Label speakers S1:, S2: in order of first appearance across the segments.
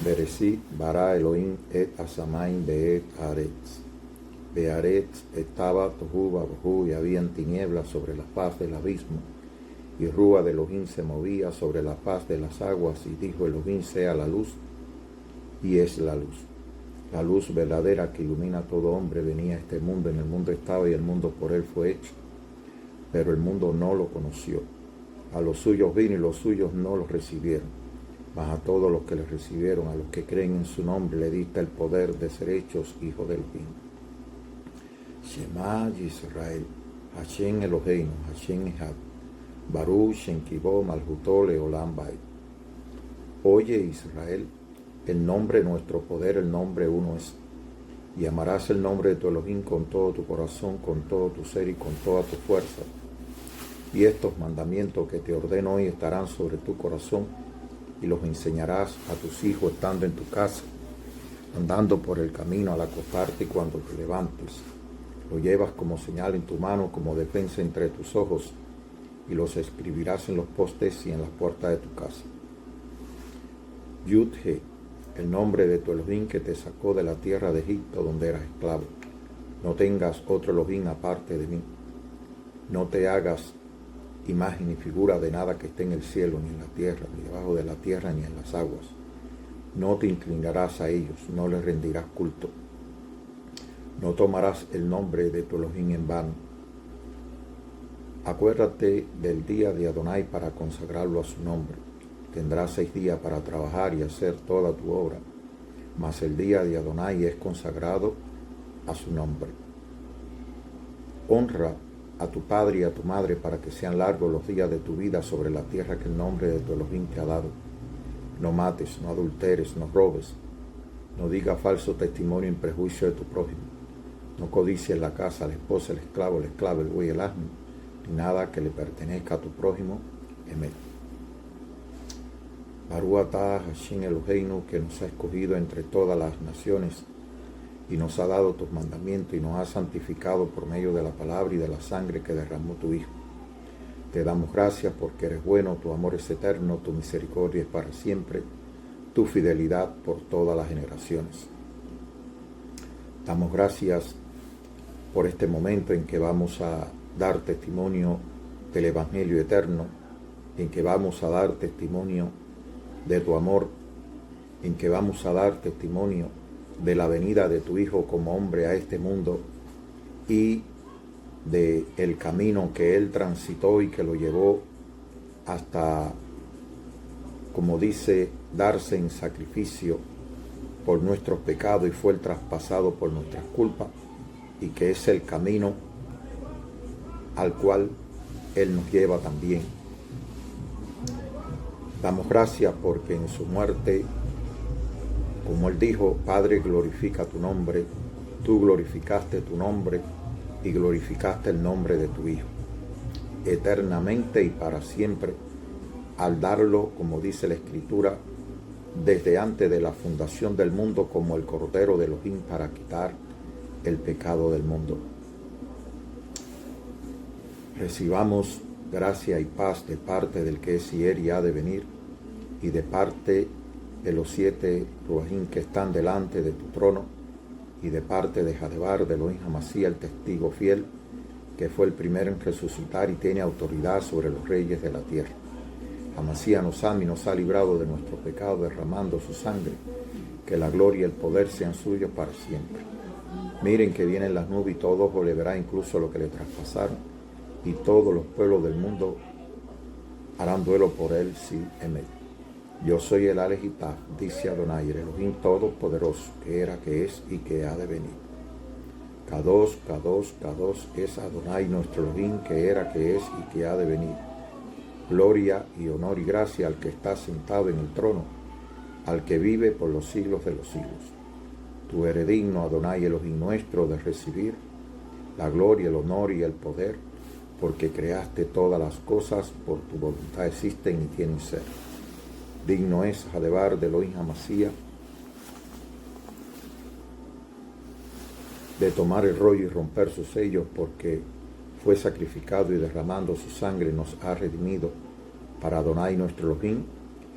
S1: Bereshit bara Elohim et Asamaim beet Haaretz. Bearetz estaba Tohu Babohu y habían tinieblas sobre la faz del abismo, y Rúa de Elohim se movía sobre la faz de las aguas, y dijo Elohim sea la luz, y es la luz. La luz verdadera que ilumina a todo hombre venía a este mundo, en el mundo estaba y el mundo por él fue hecho, pero el mundo no lo conoció. A los suyos vino y los suyos no los recibieron, mas a todos los que le recibieron, a los que creen en su nombre, le diste el poder de ser hechos hijos del Elohim. Shema Yisrael, Hashem Eloheinu, Hashem Echad, Baruch Shem Kivó Malhutó Leolam Bait. Oye Israel, el nombre nuestro poder, el nombre uno es. Y amarás el nombre de tu Elohim con todo tu corazón, con todo tu ser y con toda tu fuerza. Y estos mandamientos que te ordeno hoy estarán sobre tu corazón, y los enseñarás a tus hijos estando en tu casa, andando por el camino al acostarte y cuando te levantes. Lo llevas como señal en tu mano, como defensa entre tus ojos, y los escribirás en los postes y en las puertas de tu casa. Yud-He, el nombre de tu Elohim que te sacó de la tierra de Egipto, donde eras esclavo. No tengas otro Elohim aparte de mí. No te hagas imagen ni figura de nada que esté en el cielo, ni en la tierra, ni debajo de la tierra, ni en las aguas. No te inclinarás a ellos, no les rendirás culto. No tomarás el nombre de tu Elohim en vano. Acuérdate del día de Adonai para consagrarlo a su nombre. Tendrás 6 días para trabajar y hacer toda tu obra, mas el día de Adonai es consagrado a su nombre. Honra a tu padre y a tu madre para que sean largos los días de tu vida sobre la tierra que el nombre de tu Elohim te ha dado. No mates, no adulteres, no robes, no digas falso testimonio en prejuicio de tu prójimo. No codicies la casa, la esposa, el esclavo, el esclavo, el buey, el asno, ni nada que le pertenezca a tu prójimo. Amén. Baruch atah Hashem Eloheinu, que nos ha escogido entre todas las naciones y nos ha dado tus mandamientos y nos ha santificado por medio de la palabra y de la sangre que derramó tu Hijo. Te damos gracias porque eres bueno, tu amor es eterno, tu misericordia es para siempre, tu fidelidad por todas las generaciones. Damos gracias por este momento en que vamos a dar testimonio del Evangelio eterno, en que vamos a dar testimonio de tu amor, en que vamos a dar testimonio de la venida de tu Hijo como hombre a este mundo y de el camino que Él transitó y que lo llevó hasta, como dice, darse en sacrificio por nuestros pecados y fue el traspasado por nuestras culpas, y que es el camino al cual Él nos lleva también. Damos gracias porque en su muerte, como Él dijo, Padre, glorifica tu nombre, tú glorificaste tu nombre y glorificaste el nombre de tu Hijo, eternamente y para siempre, al darlo, como dice la Escritura, desde antes de la fundación del mundo, como el Cordero de Elohim para quitar el pecado del mundo. Recibamos gracia y paz de parte del que es y era y ha de venir, y de parte de los 7 Ruahim que están delante de tu trono, y de parte de Jadebar, de Elohim Hamasía, el testigo fiel, que fue el primero en resucitar y tiene autoridad sobre los reyes de la tierra. Hamasía nos ama y nos ha librado de nuestro pecado, derramando su sangre, que la gloria y el poder sean suyos para siempre. Miren que vienen las nubes y todo ojo le verá, incluso lo que le traspasaron, y todos los pueblos del mundo harán duelo por él, sí, amén. Yo soy el Alejitá, dice Adonai, el Elohim Todopoderoso, que era, que es y que ha de venir. Kadosh, Kadosh, Kadosh es Adonai nuestro Elohim, que era, que es y que ha de venir. Gloria y honor y gracia al que está sentado en el trono, al que vive por los siglos de los siglos. Tú eres digno, Adonai Elohim nuestro, de recibir la gloria, el honor y el poder, porque creaste todas las cosas, por tu voluntad existen y tienen ser. Digno es Jadebar de Elohim Hamasía de tomar el rollo y romper sus sellos, porque fue sacrificado y derramando su sangre nos ha redimido para Adonai nuestro Elohim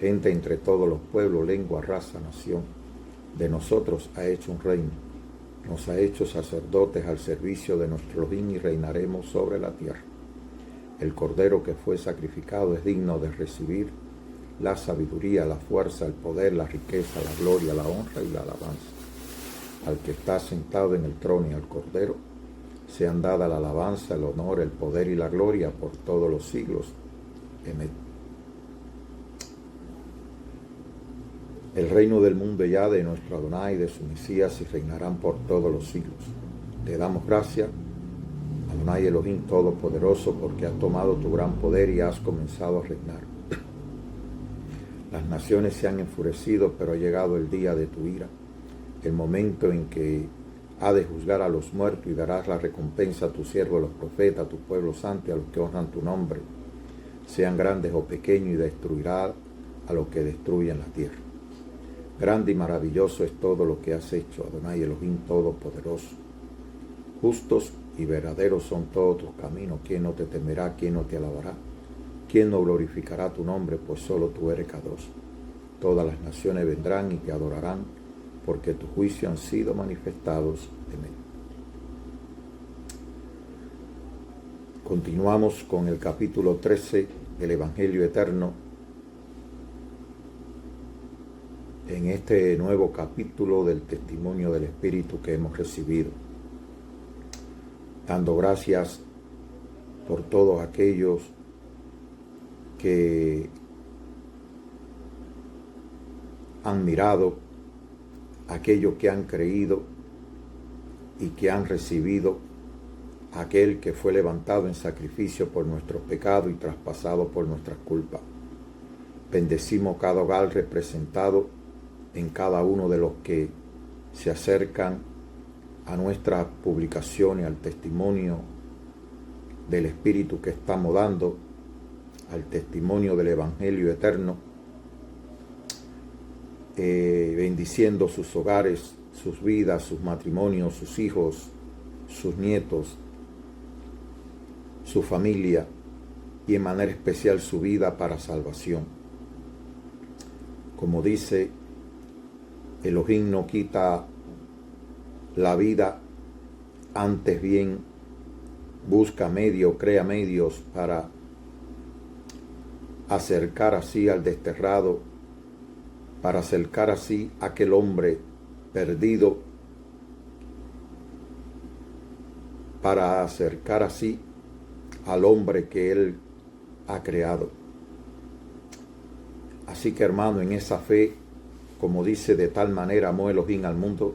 S1: gente entre todos los pueblos, lengua, raza, nación. De nosotros ha hecho un reino, nos ha hecho sacerdotes al servicio de nuestro Elohim y reinaremos sobre la tierra. El Cordero que fue sacrificado es digno de recibir la sabiduría, la fuerza, el poder, la riqueza, la gloria, la honra y la alabanza. Al que está sentado en el trono y al Cordero sean dadas la alabanza, el honor, el poder y la gloria por todos los siglos. Amén. El reino del mundo ya de nuestro Adonai y de su Mesías y reinarán por todos los siglos. Te damos gracias, Adonai Elohim Todopoderoso, porque has tomado tu gran poder y has comenzado a reinar. Las naciones se han enfurecido, pero ha llegado el día de tu ira, el momento en que ha de juzgar a los muertos y darás la recompensa a tus siervos, los profetas, a tu pueblo santo y a los que honran tu nombre, sean grandes o pequeños, y destruirá a los que destruyen la tierra. Grande y maravilloso es todo lo que has hecho, Adonai Elohim Todopoderoso. Justos y verdaderos son todos tus caminos. ¿Quién no te temerá? ¿Quién no te alabará? ¿Quién no glorificará tu nombre? Pues solo tú eres Kadosh. Todas las naciones vendrán y te adorarán, porque tus juicios han sido manifestados. Amén. Continuamos con el capítulo 13 del Evangelio Eterno. En este nuevo capítulo del testimonio del Espíritu que hemos recibido, dando gracias por todos aquellos que han mirado, aquellos que han creído y que han recibido aquel que fue levantado en sacrificio por nuestros pecados y traspasado por nuestras culpas. Bendecimos cada hogar representado en cada uno de los que se acercan a nuestras publicaciones, al testimonio del Espíritu que estamos dando, al testimonio del Evangelio Eterno, bendiciendo sus hogares, sus vidas, sus matrimonios, sus hijos, sus nietos, su familia y en manera especial su vida para salvación. Como dice, Elohim no quita la vida, antes bien busca medios, crea medios para acercar así al desterrado, para acercar así a aquel hombre perdido, para acercar así al hombre que Él ha creado. Así que, hermano, en esa fe, como dice, de tal manera amó Elohim al mundo,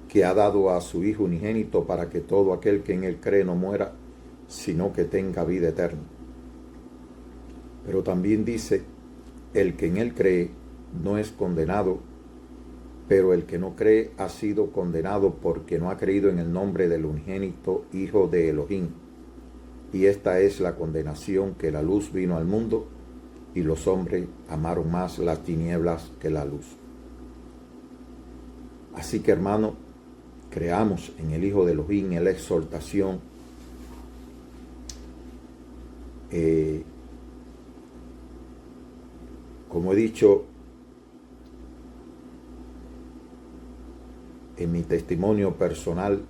S1: que ha dado a su Hijo unigénito para que todo aquel que en Él cree no muera, sino que tenga vida eterna. Pero también dice, el que en Él cree no es condenado, pero el que no cree ha sido condenado porque no ha creído en el nombre del unigénito Hijo de Elohim. Y esta es la condenación, que la luz vino al mundo, y los hombres amaron más las tinieblas que la luz. Así que, hermano, creamos en el Hijo de Elohim, en la exhortación, como he dicho en mi testimonio personal,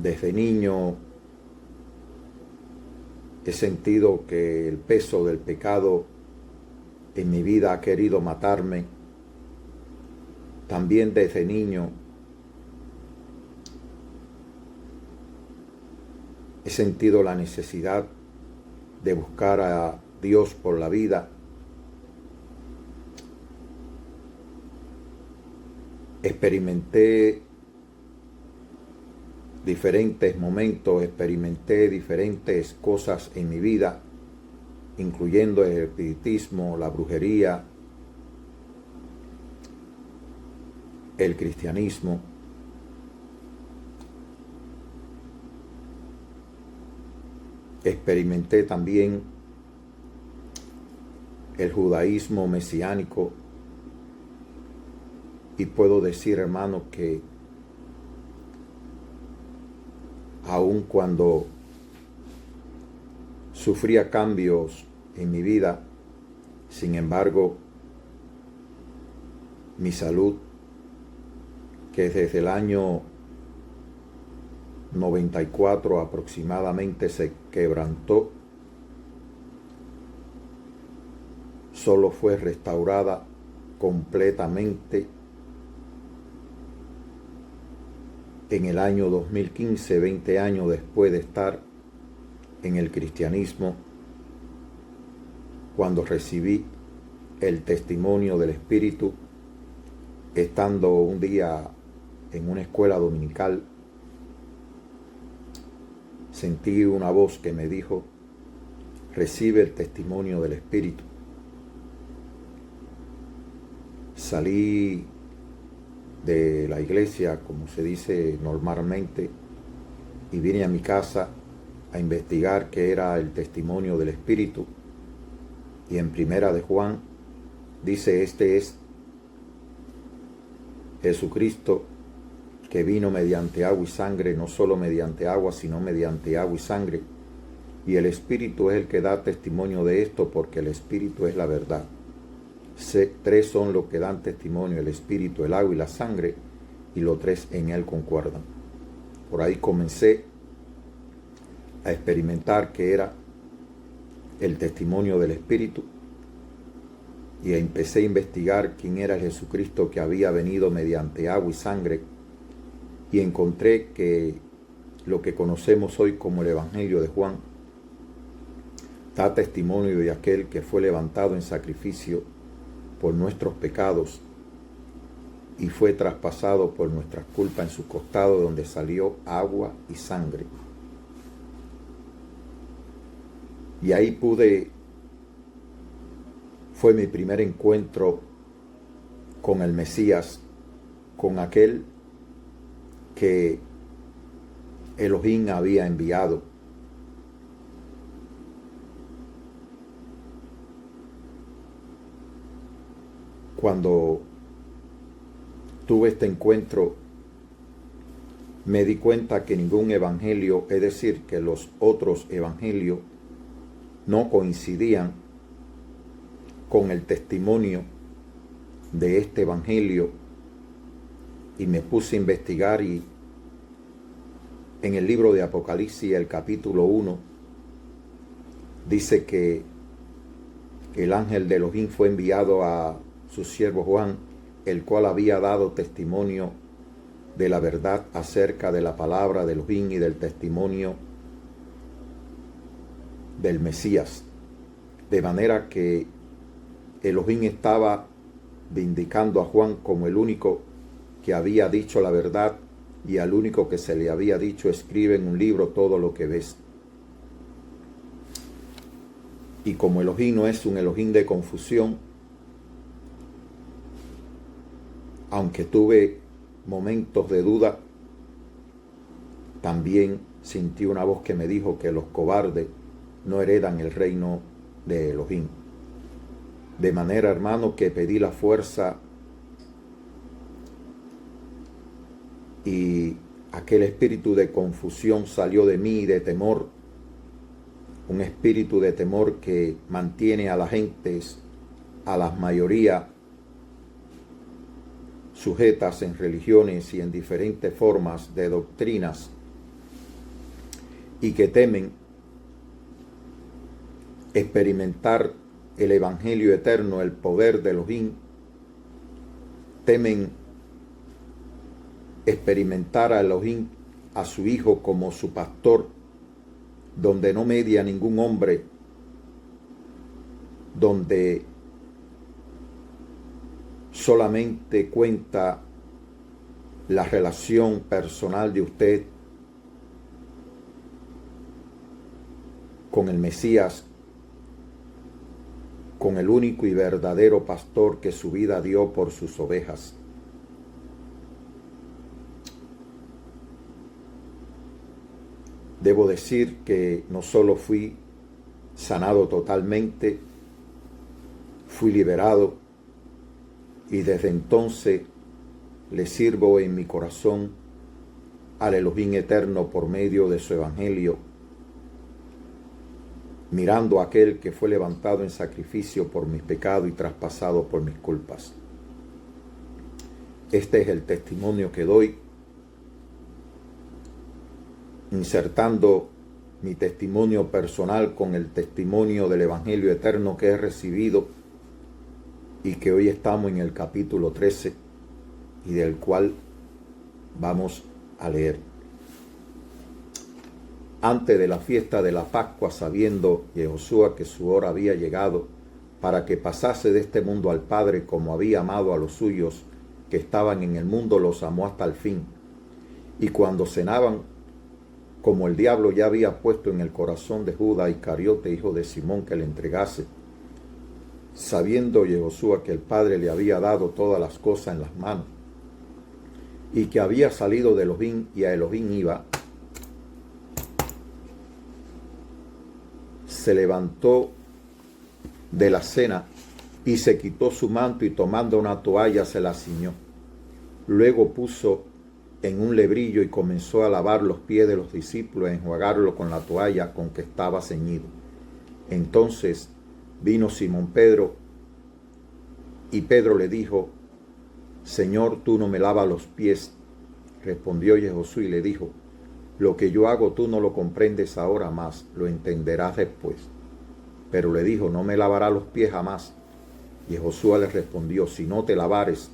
S1: desde niño he sentido que el peso del pecado en mi vida ha querido matarme. También desde niño he sentido la necesidad de buscar a Dios por la vida. Experimenté diferentes momentos, experimenté diferentes cosas en mi vida, incluyendo el espiritismo, la brujería, el cristianismo. Experimenté también el judaísmo mesiánico, y puedo decir, hermano, que aun cuando sufría cambios en mi vida. Sin embargo, mi salud, que desde el año 94 aproximadamente se quebrantó, solo fue restaurada completamente en el año 2015, 20 años después de estar en el cristianismo, cuando recibí el testimonio del Espíritu, estando un día en una escuela dominical. Sentí una voz que me dijo: recibe el testimonio del Espíritu. Salí de la iglesia, como se dice normalmente, y vine a mi casa a investigar qué era el testimonio del Espíritu. Y en Primera de Juan dice: este es Jesucristo, que vino mediante agua y sangre, no solo mediante agua, sino mediante agua y sangre. Y el Espíritu es el que da testimonio de esto, porque el Espíritu es la verdad. Tres son los que dan testimonio: el Espíritu, el agua y la sangre, y los tres en él concuerdan. Por ahí comencé a experimentar qué era el testimonio del Espíritu, y empecé a investigar quién era el Jesucristo que había venido mediante agua y sangre, y encontré que lo que conocemos hoy como el Evangelio de Juan da testimonio de aquel que fue levantado en sacrificio por nuestros pecados y fue traspasado por nuestras culpas en su costado, donde salió agua y sangre. Y ahí fue mi primer encuentro con el Mesías, con aquel que Elohim había enviado. Cuando tuve este encuentro, me di cuenta que ningún evangelio, es decir, que los otros evangelios no coincidían con el testimonio de este evangelio, y me puse a investigar, y en el libro de Apocalipsis, el capítulo 1, dice que el ángel de Elohim fue enviado a su siervo Juan, el cual había dado testimonio de la verdad acerca de la palabra de Elohim y del testimonio del Mesías. De manera que Elohim estaba vindicando a Juan como el único que había dicho la verdad, y al único que se le había dicho: escribe en un libro todo lo que ves. Y como Elohim no es un Elohim de confusión, aunque tuve momentos de duda, también sentí una voz que me dijo que los cobardes no heredan el reino de Elohim. De manera, hermano, que pedí la fuerza, y aquel espíritu de confusión salió de mí, de temor, un espíritu de temor que mantiene a la gente, a la mayoría, sujetas en religiones y en diferentes formas de doctrinas, y que temen experimentar el Evangelio eterno, el poder de Elohim. Temen experimentar a Elohim, a su Hijo, como su pastor, donde no media ningún hombre, donde solamente cuenta la relación personal de usted con el Mesías, con el único y verdadero pastor que su vida dio por sus ovejas. Debo decir que no solo fui sanado totalmente, fui liberado, y desde entonces le sirvo en mi corazón al Elohim eterno por medio de su Evangelio. mirando a aquel que fue levantado en sacrificio por mis pecados y traspasado por mis culpas. Este es el testimonio que doy, insertando mi testimonio personal con el testimonio del Evangelio eterno que he recibido y que hoy estamos en el capítulo 13 y del cual vamos a leer. Antes de la fiesta de la Pascua, sabiendo Jehoshua que su hora había llegado para que pasase de este mundo al Padre, como había amado a los suyos que estaban en el mundo, los amó hasta el fin. Y cuando cenaban, como el diablo ya había puesto en el corazón de Judas Iscariote, hijo de Simón, que le entregase, sabiendo Jehoshua que el Padre le había dado todas las cosas en las manos, y que había salido de Elohim y a Elohim iba, se levantó de la cena y se quitó su manto y tomando una toalla se la ciñó. Luego puso en un lebrillo y comenzó a lavar los pies de los discípulos, a enjuagarlo con la toalla con que estaba ceñido. Entonces vino Simón Pedro y Pedro le dijo: Señor, tú no me lavas los pies. Respondió Jehoshua y le dijo: lo que yo hago tú no lo comprendes ahora, más lo entenderás después. Pero le dijo: no me lavarás los pies jamás. Y Jehoshua le respondió: si no te lavares,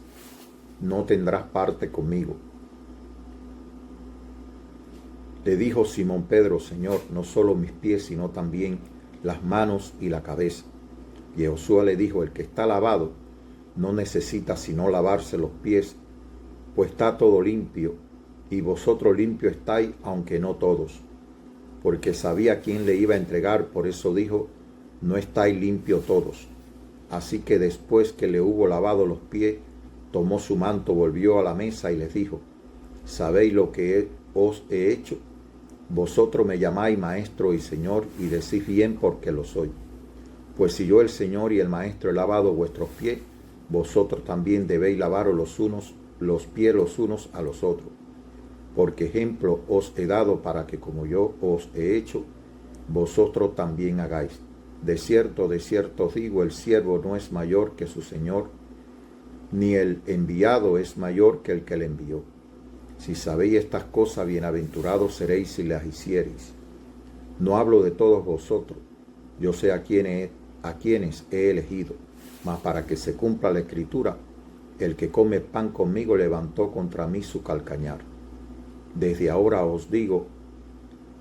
S1: no tendrás parte conmigo. Le dijo Simón Pedro: Señor, no solo mis pies, sino también las manos y la cabeza. Y Jehoshua le dijo: el que está lavado no necesita sino lavarse los pies, pues está todo limpio, y vosotros limpios estáis, aunque no todos. Porque sabía quién le iba a entregar, por eso dijo: no estáis limpios todos. Así que después que le hubo lavado los pies, tomó su manto, volvió a la mesa y les dijo: ¿sabéis lo que os he hecho? Vosotros me llamáis maestro y señor, y decís bien, porque lo soy. Pues si yo, el Señor y el maestro, he lavado vuestros pies, vosotros también debéis lavaros los pies los unos a los otros. Porque ejemplo os he dado para que, como yo os he hecho, vosotros también hagáis. De cierto os digo, el siervo no es mayor que su Señor, ni el enviado es mayor que el que le envió. Si sabéis estas cosas, bienaventurados seréis si las hiciereis. No hablo de todos vosotros, yo sé a quienes he elegido, mas para que se cumpla la Escritura, el que come pan conmigo levantó contra mí su calcañar. Desde ahora os digo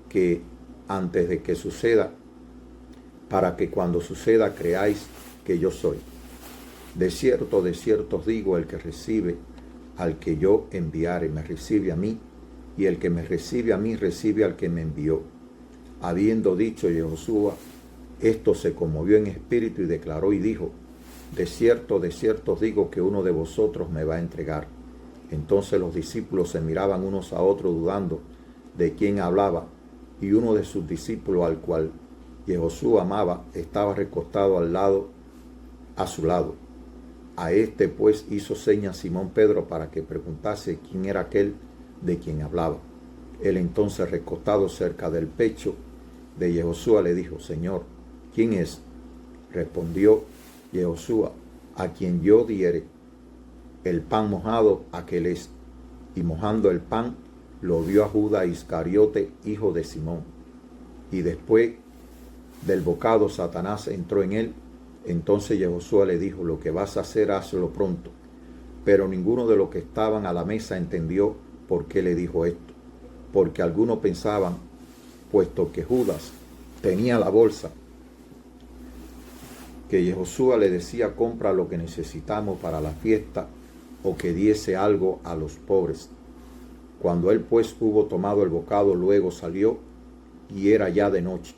S1: que antes de que suceda, para que cuando suceda creáis que yo soy. De cierto os digo, el que recibe al que yo enviare, me recibe a mí, y el que me recibe a mí, recibe al que me envió. Habiendo dicho Jehoshua esto, se conmovió en espíritu y declaró y dijo: de cierto os digo que uno de vosotros me va a entregar. Entonces los discípulos se miraban unos a otros dudando de quién hablaba, y uno de sus discípulos, al cual Jehoshua amaba, estaba recostado a su lado. A este pues hizo señas Simón Pedro para que preguntase quién era aquel de quien hablaba. Él entonces, recostado cerca del pecho de Jehoshua, le dijo: Señor, ¿quién es? Respondió Jehoshua: a quien yo diere el pan mojado, aquel es. Y mojando el pan, lo dio a Judas Iscariote, hijo de Simón. Y después del bocado, Satanás entró en él. Entonces Jehoshua le dijo: lo que vas a hacer, hazlo pronto. Pero ninguno de los que estaban a la mesa entendió por qué le dijo esto. Porque algunos pensaban, puesto que Judas tenía la bolsa, que Jehoshua le decía: compra lo que necesitamos para la fiesta, o que diese algo a los pobres. Cuando él pues hubo tomado el bocado, luego salió, y era ya de noche.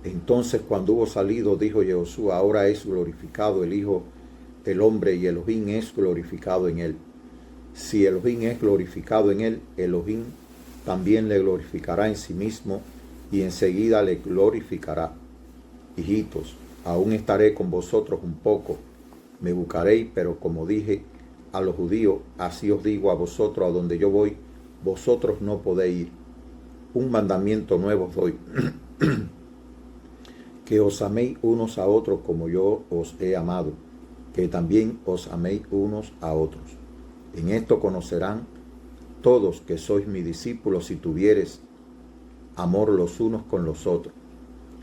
S1: Entonces, cuando hubo salido, dijo Jehoshua: ahora es glorificado el Hijo del Hombre, y Elohim es glorificado en él. Si Elohim es glorificado en él, Elohim también le glorificará en sí mismo, y enseguida le glorificará. Hijitos, aún estaré con vosotros un poco, me buscaréis, pero como dije a los judíos, así os digo a vosotros: a donde yo voy, vosotros no podéis ir. Un mandamiento nuevo os doy, que os améis unos a otros como yo os he amado, que también os améis unos a otros. En esto conocerán todos que sois mis discípulos si tuviereis amor los unos con los otros.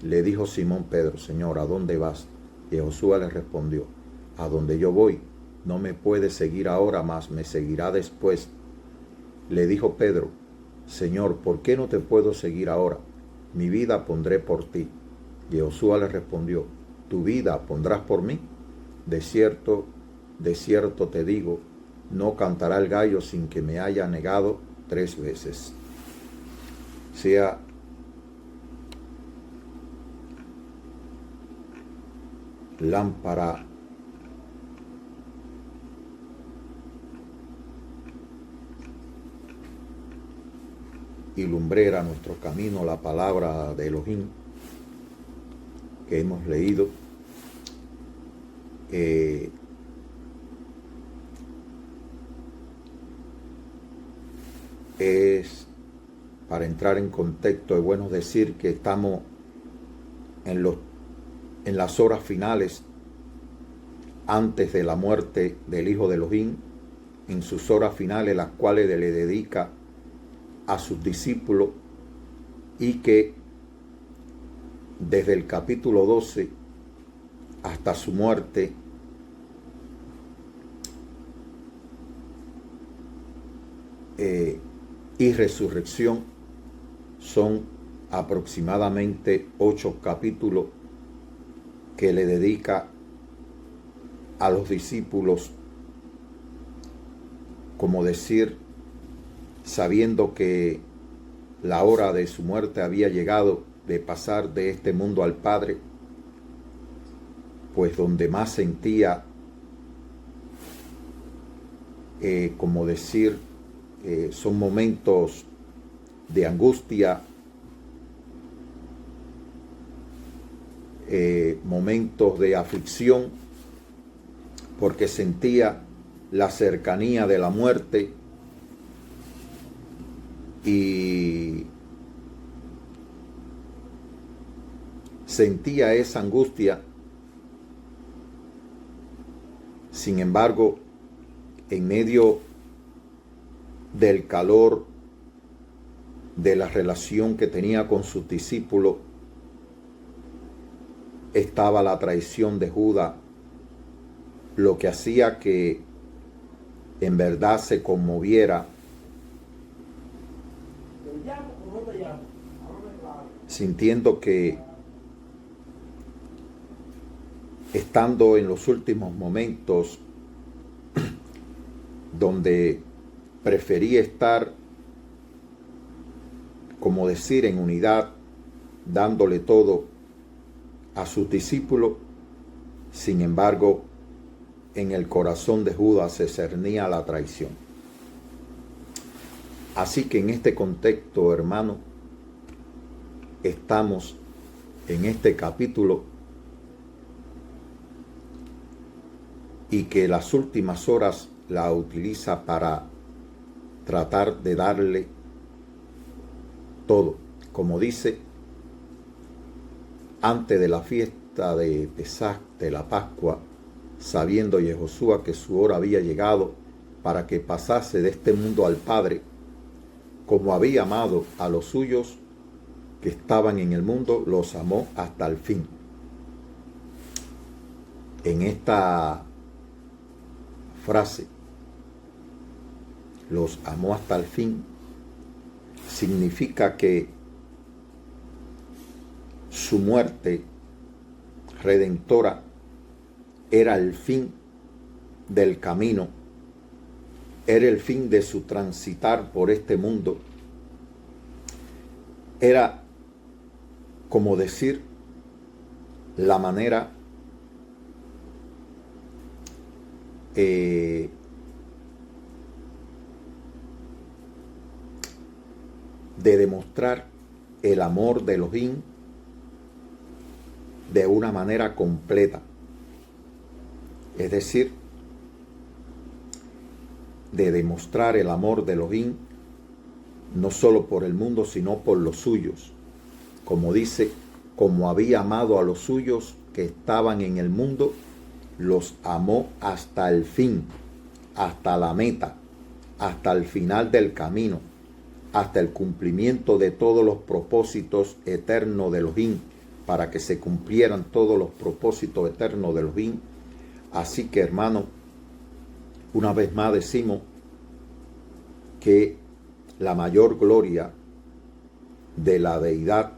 S1: Le dijo Simón Pedro: Señor, ¿a dónde vas? Y Josué le respondió: a donde yo voy, no me puedes seguir ahora, mas me seguirá después. Le dijo Pedro: Señor, ¿por qué no te puedo seguir ahora? Mi vida pondré por ti. Y Josué le respondió: ¿tu vida pondrás por mí? De cierto te digo, no cantará el gallo sin que me haya negado 3 veces. Sea lámpara y lumbrera nuestro camino la palabra de Elohim que hemos leído. Es, para entrar en contexto, es bueno decir que estamos en las horas finales antes de la muerte del Hijo de Elohim, en sus horas finales, las cuales le dedica a sus discípulos, y que desde el capítulo 12 hasta su muerte y resurrección son aproximadamente 8 capítulos que le dedica a los discípulos, como decir, sabiendo que la hora de su muerte había llegado, de pasar de este mundo al Padre, pues donde más sentía, como decir, son momentos de angustia, momentos de aflicción, porque sentía la cercanía de la muerte y sentía esa angustia. Sin embargo, en medio del calor de la relación que tenía con sus discípulos, estaba la traición de Judas, lo que hacía que en verdad se conmoviera, sintiendo que, estando en los últimos momentos donde prefería estar, como decir, en unidad, dándole todo a sus discípulos, sin embargo, en el corazón de Judas se cernía la traición. Así que en este contexto, hermano, estamos en este capítulo, y que las últimas horas la utiliza para tratar de darle todo. Como dice, antes de la fiesta de Pesaj, de la Pascua, sabiendo Yehoshua que su hora había llegado para que pasase de este mundo al Padre, como había amado a los suyos que estaban en el mundo, los amó hasta el fin. En esta frase, los amó hasta el fin, significa que su muerte redentora era el fin del camino, era el fin de su transitar por este mundo, era, como decir, la manera de demostrar el amor de Elohim de una manera completa. Es decir, de demostrar el amor de Elohim no solo por el mundo, sino por los suyos. Como dice, como había amado a los suyos que estaban en el mundo, los amó hasta el fin, hasta la meta, hasta el final del camino, hasta el cumplimiento de todos los propósitos eternos de Elohim, para que se cumplieran todos los propósitos eternos de Elohim. Así que, hermano, una vez más decimos que la mayor gloria de la deidad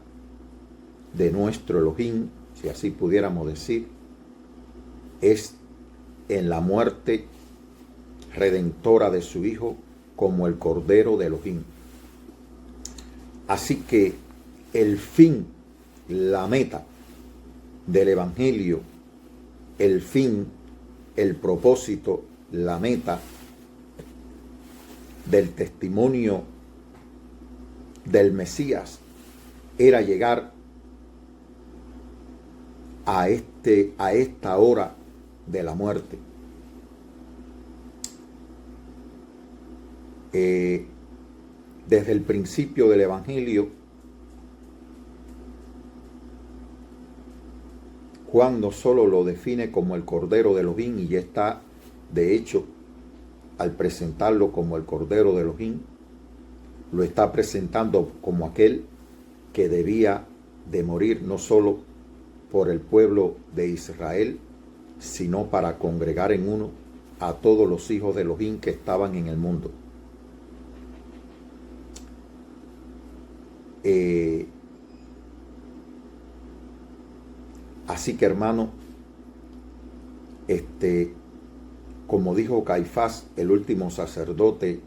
S1: de nuestro Elohim, si así pudiéramos decir, es en la muerte redentora de su Hijo como el Cordero de Elohim. Así que el fin, la meta del Evangelio, el fin, el propósito, la meta del testimonio del Mesías era llegar a esta hora de la muerte. Desde el principio del Evangelio, Juan no solo lo define como el Cordero de Elohim, y ya está, de hecho, al presentarlo como el Cordero de Elohim, lo está presentando como aquel que debía de morir no solo por el pueblo de Israel, sino para congregar en uno a todos los hijos de Elohim que estaban en el mundo. Así que, hermano, como dijo Caifás, el último sacerdote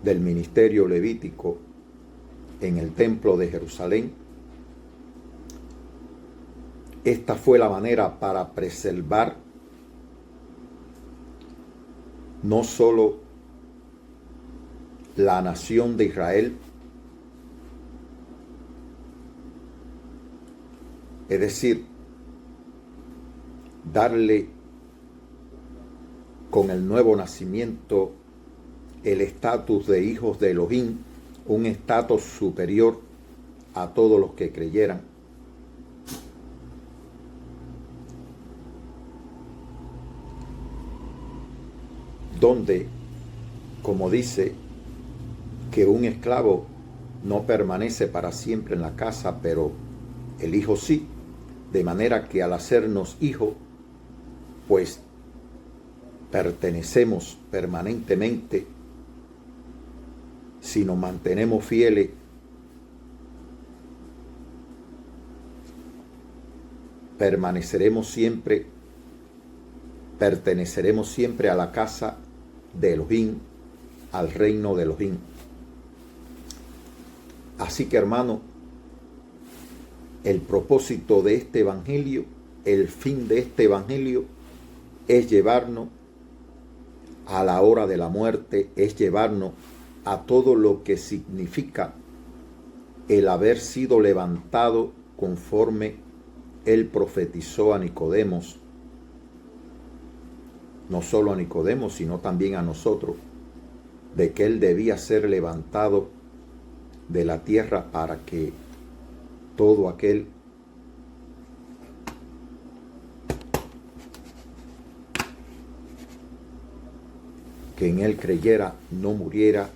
S1: del ministerio levítico en el templo de Jerusalén, esta fue la manera para preservar no solo la nación de Israel, es decir, darle con el nuevo nacimiento el estatus de hijos de Elohim, un estatus superior a todos los que creyeran. Donde, como dice, que un esclavo no permanece para siempre en la casa, pero el hijo sí, de manera que al hacernos hijos, pues pertenecemos permanentemente. Si nos mantenemos fieles perteneceremos siempre a la casa de Elohim, al reino de Elohim. Así que, hermano, el propósito de este evangelio, el fin de este evangelio, es llevarnos a la hora de la muerte, es llevarnos a todo lo que significa el haber sido levantado conforme él profetizó a Nicodemos, no solo a Nicodemos, sino también a nosotros, de que él debía ser levantado de la tierra para que todo aquel que en él creyera no muriera,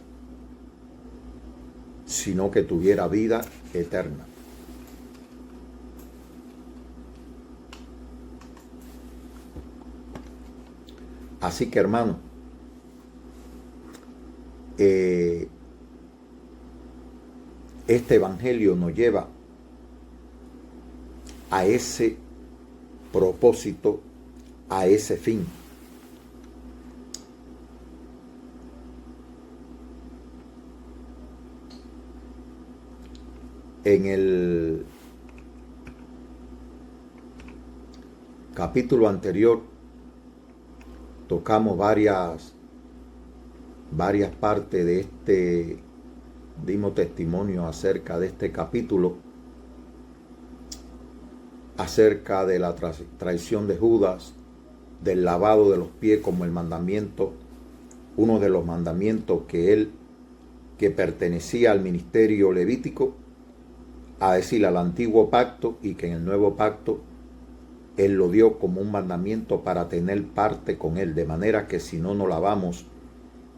S1: sino que tuviera vida eterna. Así que, hermano, este evangelio nos lleva a ese propósito, a ese fin. En el capítulo anterior tocamos varias partes de dimos testimonio acerca de este capítulo, acerca de la traición de Judas, del lavado de los pies como el mandamiento, uno de los mandamientos que pertenecía al ministerio levítico, a decir, al antiguo pacto, y que en el nuevo pacto Él lo dio como un mandamiento para tener parte con Él, de manera que si no nos lavamos,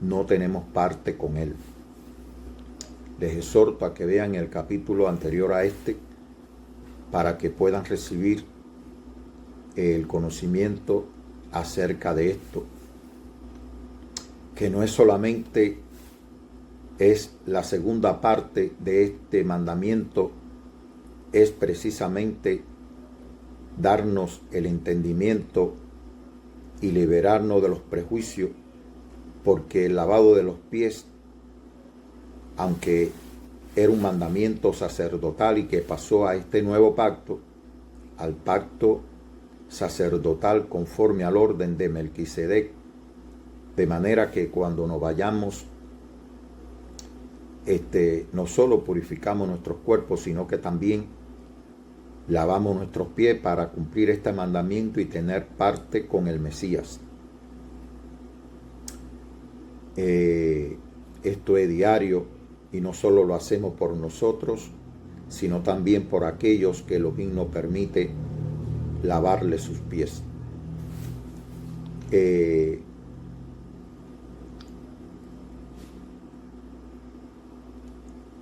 S1: no tenemos parte con Él. Les exhorto a que vean el capítulo anterior a este para que puedan recibir el conocimiento acerca de esto, que no es solamente es la segunda parte de este mandamiento, es precisamente darnos el entendimiento y liberarnos de los prejuicios, porque el lavado de los pies, aunque era un mandamiento sacerdotal y que pasó a este nuevo pacto, al pacto sacerdotal conforme al orden de Melquisedec, de manera que cuando nos vayamos, no solo purificamos nuestros cuerpos, sino que también lavamos nuestros pies para cumplir este mandamiento y tener parte con el Mesías. Esto es diario y no solo lo hacemos por nosotros, sino también por aquellos que Elohim nos permite lavarle sus pies.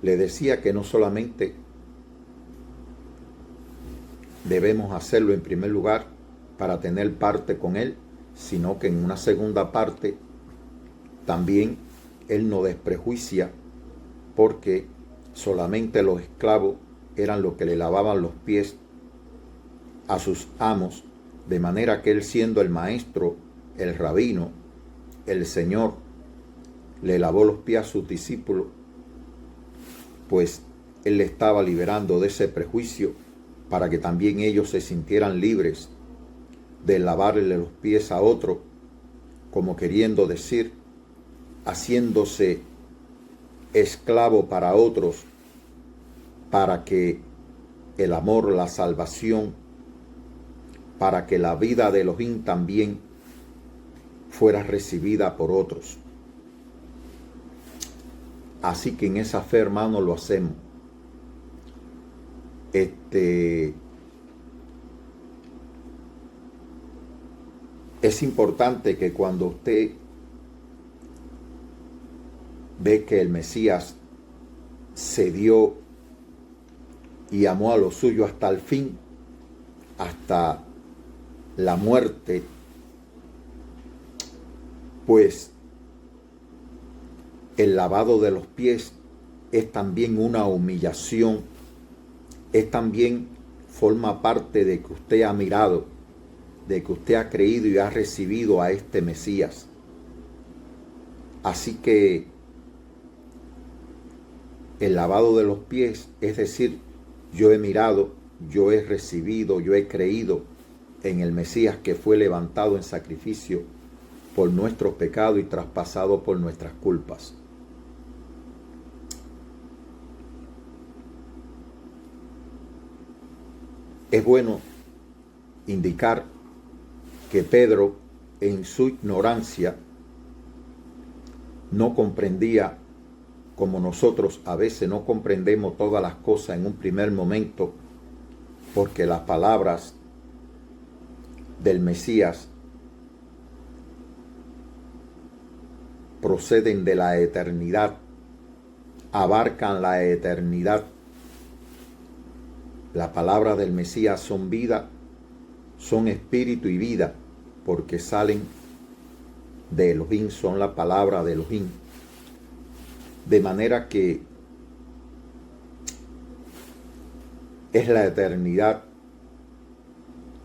S1: Le decía que no solamente debemos hacerlo en primer lugar para tener parte con Él, sino que en una segunda parte también Él nos desprejuicia, porque solamente los esclavos eran los que le lavaban los pies a sus amos, de manera que Él, siendo el maestro, el rabino, el Señor, le lavó los pies a sus discípulos, pues Él le estaba liberando de ese prejuicio para que también ellos se sintieran libres de lavarle los pies a otro, como queriendo decir, haciéndose esclavo para otros, para que el amor, la salvación, para que la vida de Elohim también fuera recibida por otros. Así que en esa fe, hermano, lo hacemos. Es importante que cuando usted ve que el Mesías se dio y amó a lo suyo hasta el fin, hasta la muerte, pues el lavado de los pies es también una humillación, es también forma parte de que usted ha mirado, de que usted ha creído y ha recibido a este Mesías. Así que el lavado de los pies, es decir, yo he mirado, yo he recibido, yo he creído en el Mesías que fue levantado en sacrificio por nuestros pecados y traspasado por nuestras culpas. Es bueno indicar que Pedro, en su ignorancia, no comprendía, como nosotros a veces no comprendemos todas las cosas en un primer momento, porque las palabras del Mesías proceden de la eternidad, abarcan la eternidad. La palabra del Mesías son vida, son espíritu y vida, porque salen de Elohim, son la palabra de Elohim. De manera que es la eternidad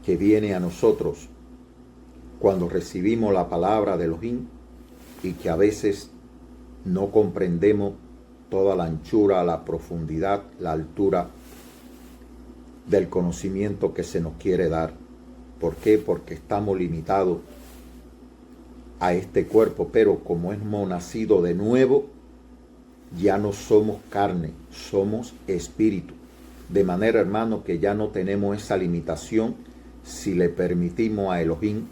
S1: que viene a nosotros cuando recibimos la palabra de Elohim, y que a veces no comprendemos toda la anchura, la profundidad, la altura del conocimiento que se nos quiere dar. ¿Por qué? Porque estamos limitados a este cuerpo, pero como hemos nacido de nuevo, ya no somos carne, somos espíritu. De manera, hermano, que ya no tenemos esa limitación si le permitimos a Elohim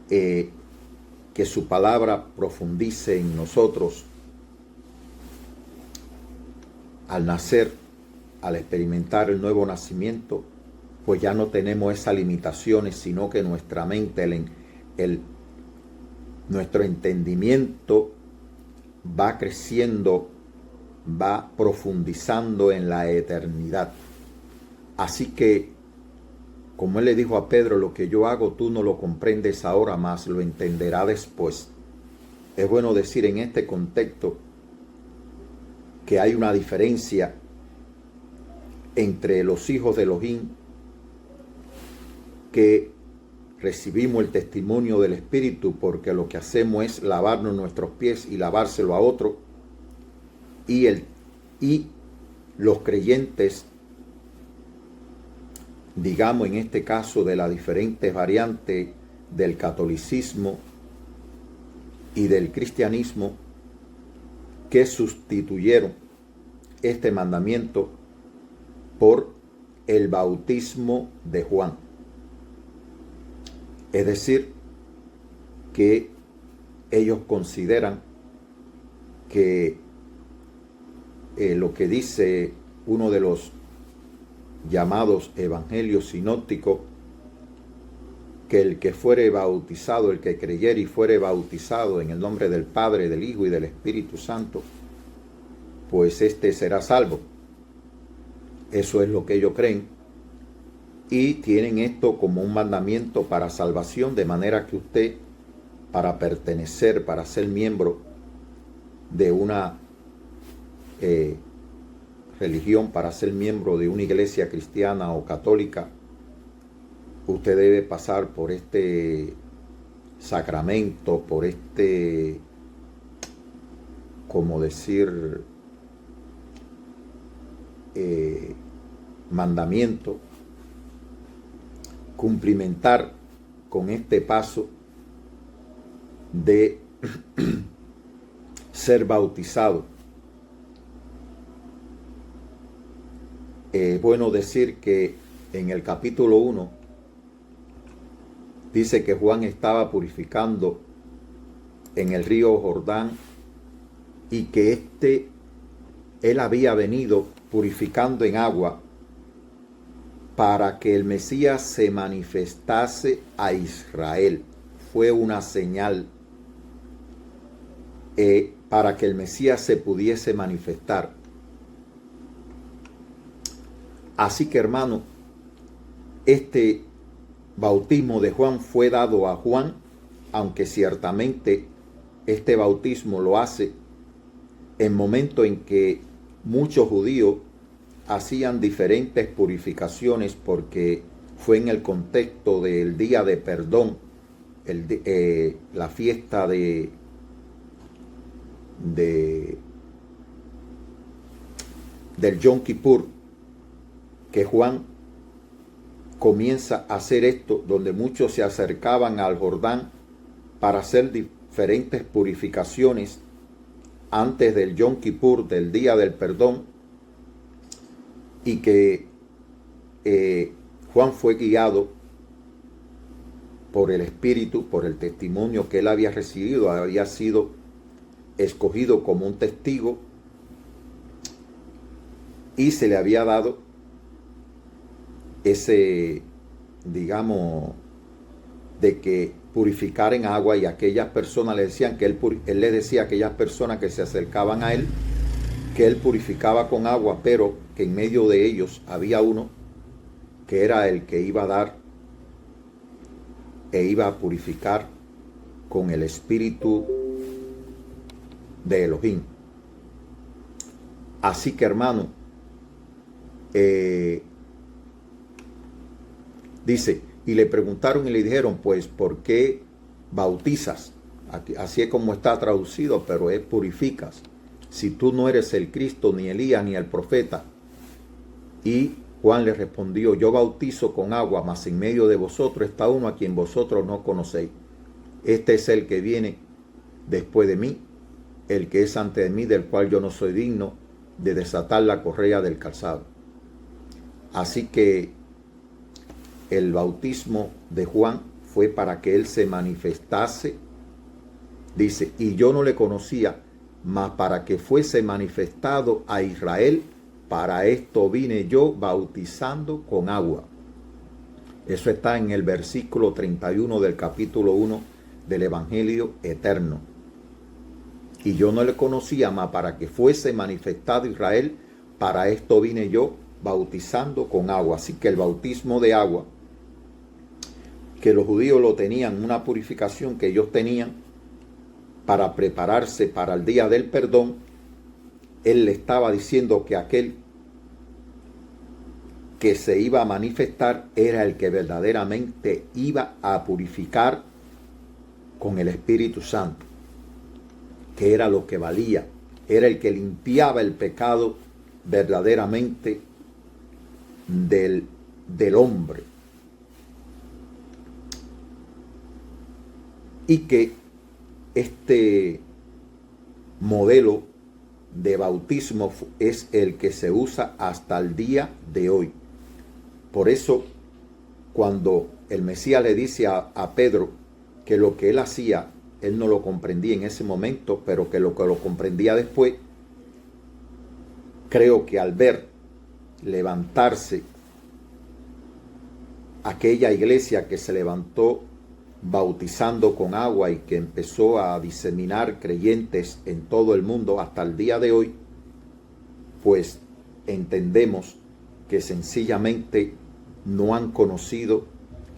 S1: que su palabra profundice en nosotros. Al nacer al experimentar el nuevo nacimiento, pues ya no tenemos esas limitaciones, sino que nuestra mente, nuestro entendimiento va creciendo, va profundizando en la eternidad. Así que, como él le dijo a Pedro, lo que yo hago tú no lo comprendes ahora, más lo entenderás después. Es bueno decir en este contexto que hay una diferencia entre los hijos de Elohim, que recibimos el testimonio del Espíritu porque lo que hacemos es lavarnos nuestros pies y lavárselo a otro, y los creyentes, digamos en este caso de las diferentes variantes del catolicismo y del cristianismo, que sustituyeron este mandamiento por el bautismo de Juan. Es decir, que ellos consideran que lo que dice uno de los llamados evangelios sinópticos, que el que fuere bautizado, el que creyere y fuere bautizado en el nombre del Padre, del Hijo y del Espíritu Santo, pues éste será salvo. Eso es lo que ellos creen. Y tienen esto como un mandamiento para salvación, de manera que usted, para pertenecer, para ser miembro de una religión, para ser miembro de una iglesia cristiana o católica, usted debe pasar por este sacramento, por este, como decir, mandamiento, cumplimentar con este paso de ser bautizado. Es bueno decir que en el capítulo 1 dice que Juan estaba purificando en el río Jordán y que él había venido purificando en agua para que el Mesías se manifestase a Israel. Fue una señal para que el Mesías se pudiese manifestar. Así que, hermano, este bautismo de Juan fue dado a Juan, aunque ciertamente este bautismo lo hace en momento en que muchos judíos hacían diferentes purificaciones, porque fue en el contexto del día de perdón, la fiesta del Yom Kippur, que Juan comienza a hacer esto, donde muchos se acercaban al Jordán para hacer diferentes purificaciones antes del Yom Kippur, del día del perdón, y que Juan fue guiado por el Espíritu, por el testimonio que él había recibido, había sido escogido como un testigo y se le había dado ese, digamos, de que purificar en agua, y aquellas personas le decían que él le decía a aquellas personas que se acercaban a él que él purificaba con agua, pero que en medio de ellos había uno que era el que iba a dar e iba a purificar con el Espíritu de Elohim. Así que, hermano, dice, y le preguntaron y le dijeron, pues, ¿por qué bautizas? Así es como está traducido, pero es purificas. Si tú no eres el Cristo, ni Elías, ni el profeta. Y Juan le respondió, yo bautizo con agua, mas en medio de vosotros está uno a quien vosotros no conocéis. Este es el que viene después de mí, el que es antes de mí, del cual yo no soy digno de desatar la correa del calzado. Así que el bautismo de Juan fue para que él se manifestase, dice, y yo no le conocía, mas para que fuese manifestado a Israel, para esto vine yo bautizando con agua. Eso está en el versículo 31 del capítulo 1 del Evangelio Eterno. Y yo no le conocía, mas para que fuese manifestado Israel, para esto vine yo bautizando con agua. Así que el bautismo de agua, que los judíos lo tenían, una purificación que ellos tenían para prepararse para el día del perdón, él le estaba diciendo que aquel que se iba a manifestar era el que verdaderamente iba a purificar con el Espíritu Santo, que era lo que valía, era el que limpiaba el pecado verdaderamente del hombre. Y que este modelo de bautismo es el que se usa hasta el día de hoy. Por eso, cuando el Mesías le dice a Pedro que lo que él hacía, él no lo comprendía en ese momento, pero que lo comprendía después, creo que al ver levantarse aquella iglesia que se levantó bautizando con agua y que empezó a diseminar creyentes en todo el mundo hasta el día de hoy, pues entendemos que sencillamente no han conocido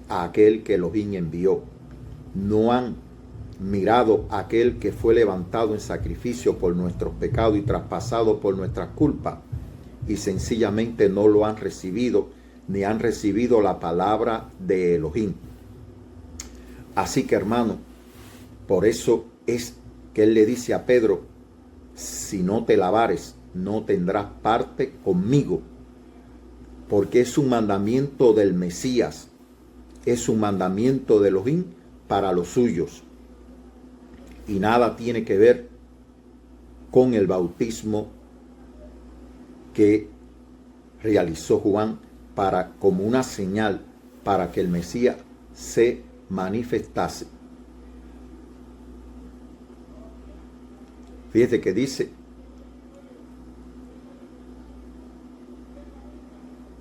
S1: a aquel que Elohim envió, no han mirado a aquel que fue levantado en sacrificio por nuestros pecados y traspasado por nuestras culpas, y sencillamente no lo han recibido, ni han recibido la palabra de Elohim. Así que, hermano, por eso es que él le dice a Pedro, si no te lavares, no tendrás parte conmigo, porque es un mandamiento del Mesías, es un mandamiento de Elohim para los suyos, y nada tiene que ver con el bautismo que realizó Juan como una señal para que el Mesías se manifestase. Fíjate que dice,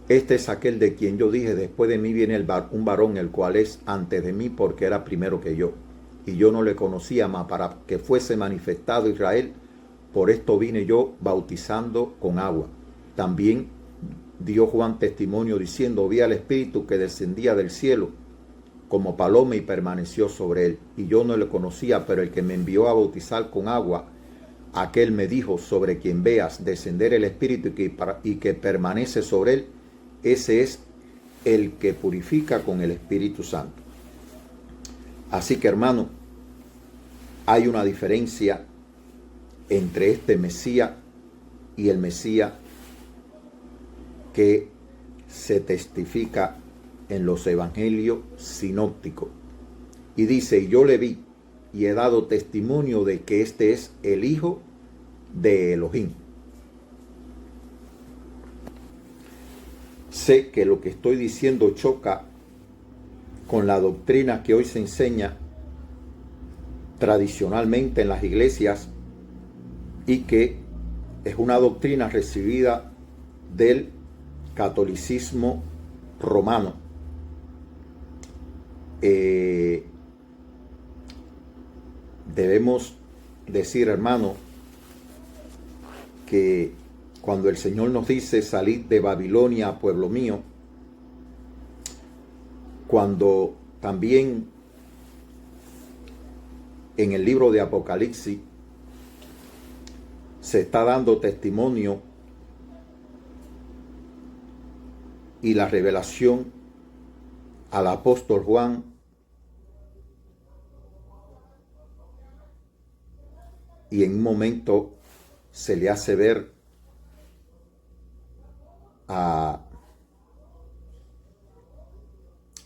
S1: este es aquel de quien yo dije, después de mí viene un varón, el cual es antes de mí, porque era primero que yo, y yo no le conocía, mas para que fuese manifestado Israel, por esto vine yo bautizando con agua. También dio Juan testimonio diciendo, vi al Espíritu que descendía del cielo como paloma y permaneció sobre él. Y yo no le conocía, pero el que me envió a bautizar con agua, aquel me dijo, sobre quien veas descender el Espíritu y que permanece sobre él, ese es el que purifica con el Espíritu Santo. Así que, hermano, hay una diferencia entre este Mesías y el Mesías que se testifica en los evangelios sinópticos. Y dice, y yo le vi y he dado testimonio de que este es el Hijo de Elohim. Sé que lo que estoy diciendo choca con la doctrina que hoy se enseña tradicionalmente en las iglesias y que es una doctrina recibida del catolicismo romano. Debemos decir, hermano, que cuando el Señor nos dice salid de Babilonia, pueblo mío, cuando también en el libro de Apocalipsis se está dando testimonio y la revelación al apóstol Juan y en un momento se le hace ver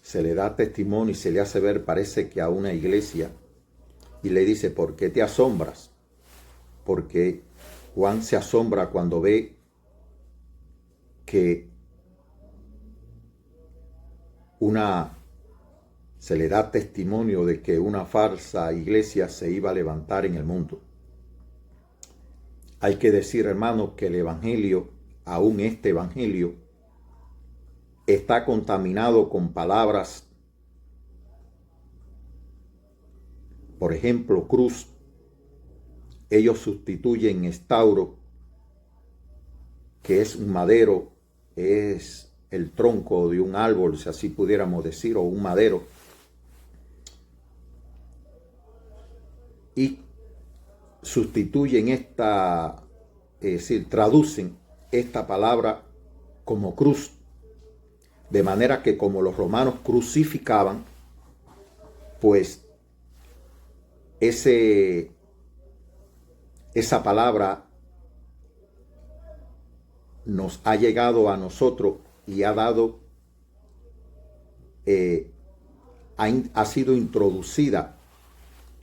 S1: se le da testimonio y se le hace ver, parece que a una iglesia, y le dice, ¿por qué te asombras? Porque Juan se asombra cuando ve que se le da testimonio de que una falsa iglesia se iba a levantar en el mundo. Hay que decir, hermano, que el evangelio aún este evangelio está contaminado con palabras, por ejemplo, cruz. Ellos sustituyen estauro, que es un madero, es el tronco de un árbol, si así pudiéramos decir, o un madero. Y sustituyen esta, es decir, traducen esta palabra como cruz. De manera que como los romanos crucificaban, pues esa palabra nos ha llegado a nosotros y ha dado, ha sido introducida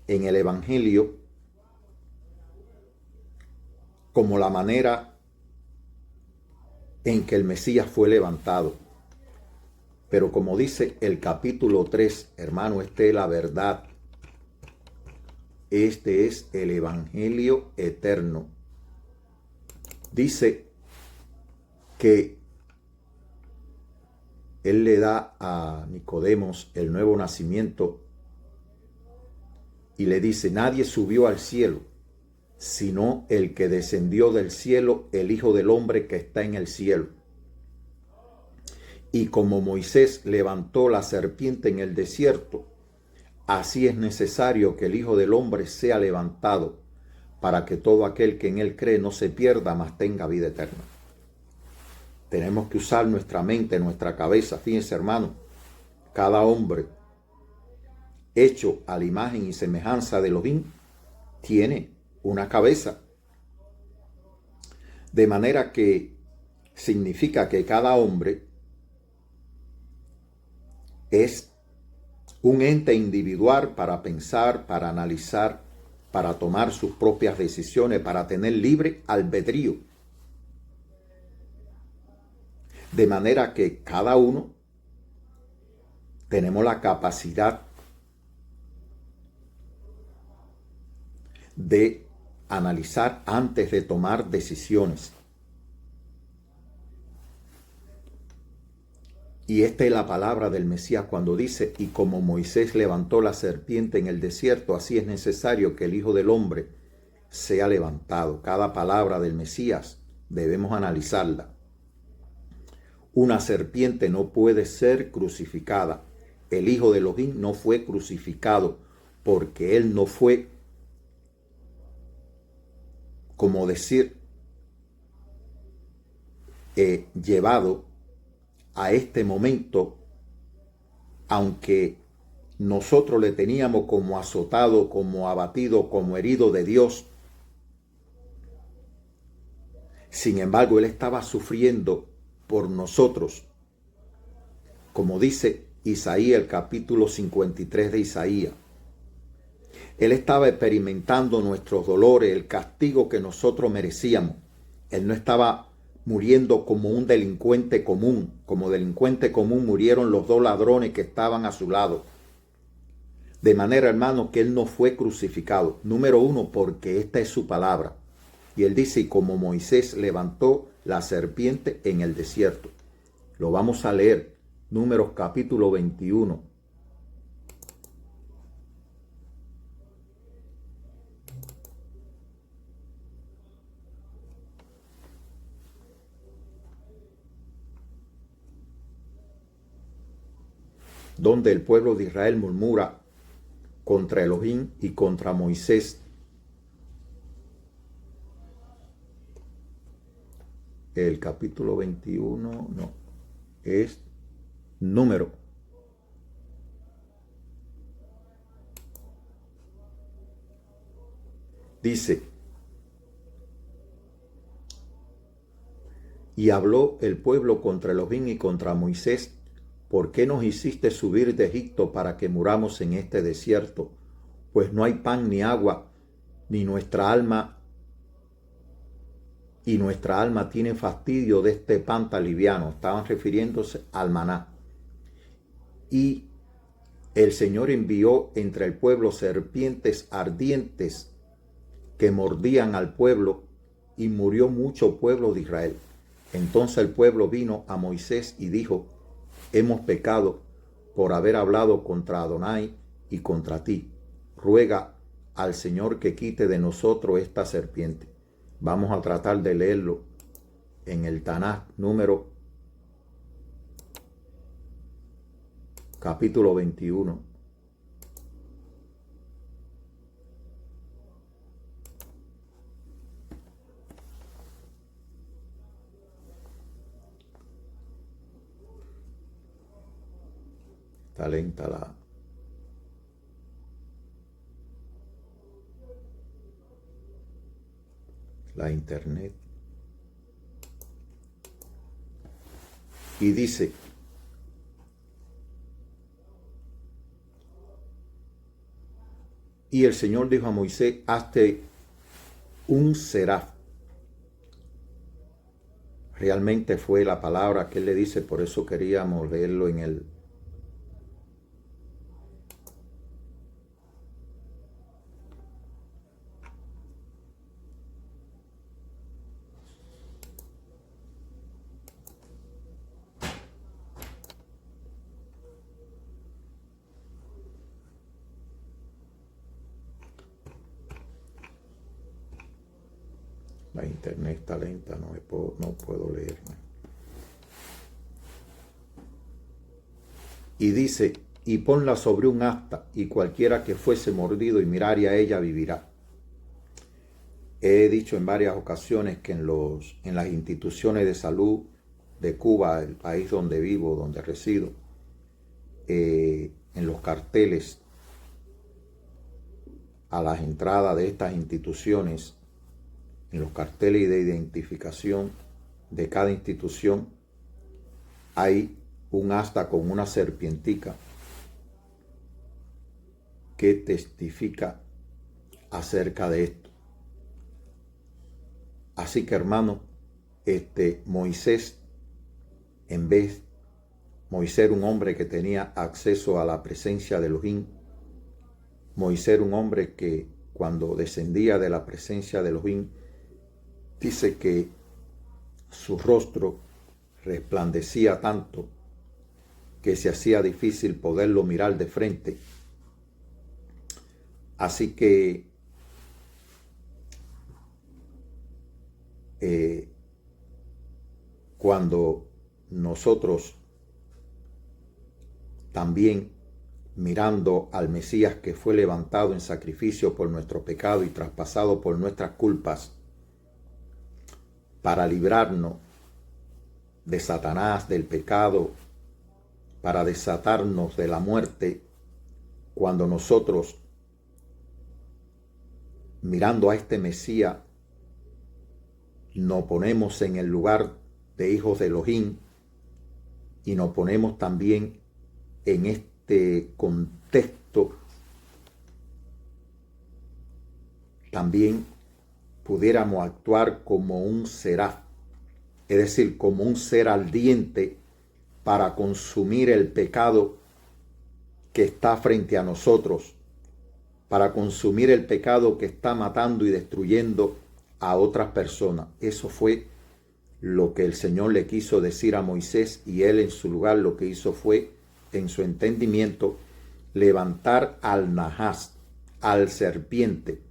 S1: en el evangelio como la manera en que el Mesías fue levantado. Pero como dice el capítulo 3, hermano, esta es la verdad. Este es el evangelio eterno. Dice que él le da a Nicodemos el nuevo nacimiento y le dice: nadie subió al cielo, sino el que descendió del cielo, el Hijo del Hombre que está en el cielo. Y como Moisés levantó la serpiente en el desierto, así es necesario que el Hijo del Hombre sea levantado, para que todo aquel que en él cree no se pierda, mas tenga vida eterna. Tenemos que usar nuestra mente, nuestra cabeza. Fíjense, hermano, cada hombre hecho a la imagen y semejanza de Elohim tiene una cabeza. De manera que significa que cada hombre es un ente individual para pensar, para analizar, para tomar sus propias decisiones, para tener libre albedrío. De manera que cada uno tenemos la capacidad de analizar antes de tomar decisiones. Y esta es la palabra del Mesías cuando dice: y como Moisés levantó la serpiente en el desierto, así es necesario que el Hijo del Hombre sea levantado. Cada palabra del Mesías debemos analizarla. Una serpiente no puede ser crucificada. El Hijo de Elohim no fue crucificado porque él no fue, como decir, llevado a este momento, aunque nosotros le teníamos como azotado, como abatido, como herido de Dios. Sin embargo, él estaba sufriendo por nosotros, como dice Isaías, el capítulo 53 de Isaías. Él estaba experimentando nuestros dolores, el castigo que nosotros merecíamos. Él no estaba muriendo como un delincuente común. Como delincuente común murieron los dos ladrones que estaban a su lado. De manera, hermano, que él no fue crucificado. Número uno, porque esta es su palabra. Y él dice: y como Moisés levantó la serpiente en el desierto. Lo vamos a leer. Números capítulo 21. Donde el pueblo de Israel murmura contra Elohim y contra Moisés. El capítulo 21, no, es Número. Dice: y habló el pueblo contra Elohim y contra Moisés: ¿por qué nos hiciste subir de Egipto para que muramos en este desierto? Pues no hay pan ni agua, ni nuestra alma tiene fastidio de este pan tan liviano. Estaban refiriéndose al maná. Y el Señor envió entre el pueblo serpientes ardientes que mordían al pueblo, y murió mucho pueblo de Israel. Entonces el pueblo vino a Moisés y dijo: hemos pecado por haber hablado contra Adonai y contra ti. Ruega al Señor que quite de nosotros esta serpiente. Vamos a tratar de leerlo en el Tanaj número capítulo 21. Está lenta la internet. Y dice: y el Señor dijo a Moisés: hazte un seraf. Realmente fue la palabra que él le dice, por eso queríamos leerlo en el la internet está lenta, no puedo leerme. Y dice: y ponla sobre un asta, y cualquiera que fuese mordido y mirare a ella vivirá. He dicho en varias ocasiones que en las instituciones de salud de Cuba, el país donde vivo, donde resido, en los carteles a las entradas de estas instituciones, en los carteles de identificación de cada institución, hay un asta con una serpientica que testifica acerca de esto. Así que, hermano, Moisés era un hombre que tenía acceso a la presencia de Elohim. Moisés era un hombre que cuando descendía de la presencia de Elohim, dice que su rostro resplandecía tanto que se hacía difícil poderlo mirar de frente. Así que cuando nosotros también, mirando al Mesías que fue levantado en sacrificio por nuestro pecado y traspasado por nuestras culpas, para librarnos de Satanás, del pecado, para desatarnos de la muerte, cuando nosotros, mirando a este Mesías, nos ponemos en el lugar de hijos de Elohim y nos ponemos también en este contexto, también pudiéramos actuar como un seraf, es decir, como un ser ardiente para consumir el pecado que está frente a nosotros, para consumir el pecado que está matando y destruyendo a otras personas. Eso fue lo que el Señor le quiso decir a Moisés, y él en su lugar lo que hizo fue, en su entendimiento, levantar al Nahas, al serpiente,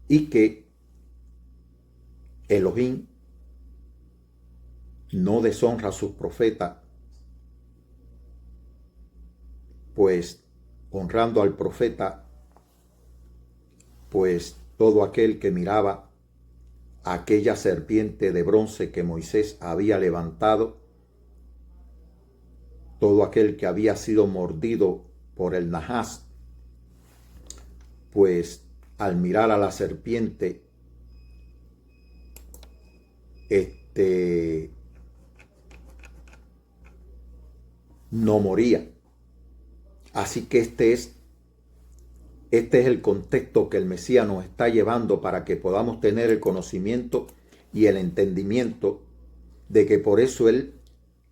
S1: y que Elohim no deshonra a sus profetas, pues honrando al profeta, pues todo aquel que miraba aquella serpiente de bronce que Moisés había levantado, todo aquel que había sido mordido por el Nahas, pues al mirar a la serpiente, no moría. Así que este es el contexto que el Mesías nos está llevando para que podamos tener el conocimiento y el entendimiento de que por eso él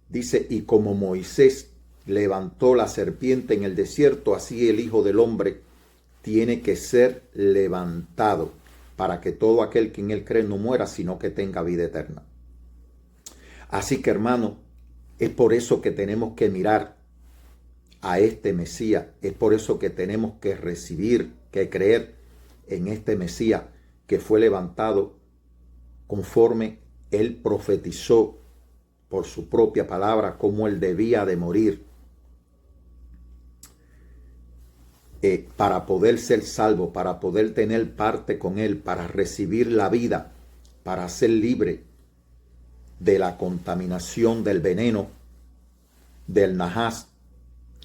S1: dice: y como Moisés levantó la serpiente en el desierto, así el Hijo del Hombre tiene que ser levantado para que todo aquel que en él cree no muera, sino que tenga vida eterna. Así que, hermano, es por eso que tenemos que mirar a este Mesías, es por eso que tenemos que recibir, que creer en este Mesías que fue levantado conforme él profetizó por su propia palabra cómo él debía de morir para poder ser salvo, para poder tener parte con él, para recibir la vida, para ser libre de la contaminación del veneno, del najás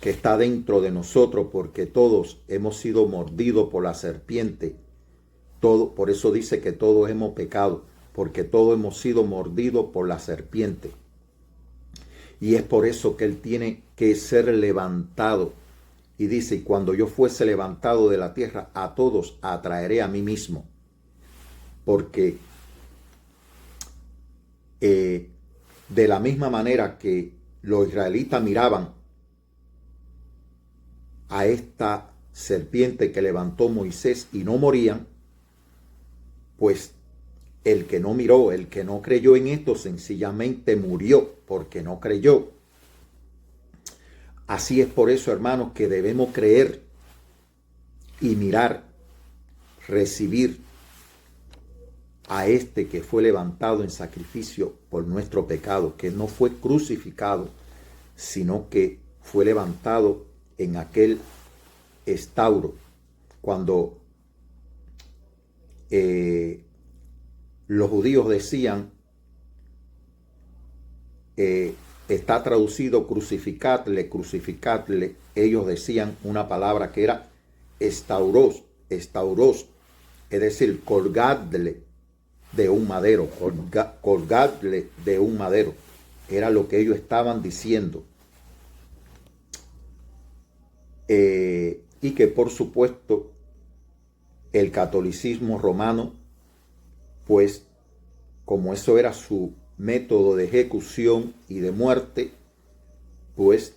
S1: que está dentro de nosotros, porque todos hemos sido mordidos por la serpiente. Todo, por eso dice que todos hemos pecado, porque todos hemos sido mordidos por la serpiente. Y es por eso que él tiene que ser levantado. Y dice, y cuando yo fuese levantado de la tierra, a todos atraeré a mí mismo. Porque de la misma manera que los israelitas miraban a esta serpiente que levantó Moisés y no morían, pues el que no miró, el que no creyó en esto, sencillamente murió porque no creyó. Así es por eso, hermanos, que debemos creer y mirar, recibir a este que fue levantado en sacrificio por nuestro pecado, que no fue crucificado, sino que fue levantado en aquel estauro, cuando los judíos decían, está traducido crucificadle, crucificadle, ellos decían una palabra que era estauros, estauros, es decir, colgadle de un madero, colgadle de un madero, era lo que ellos estaban diciendo. Y que por supuesto el catolicismo romano, pues como eso era su método de ejecución y de muerte, pues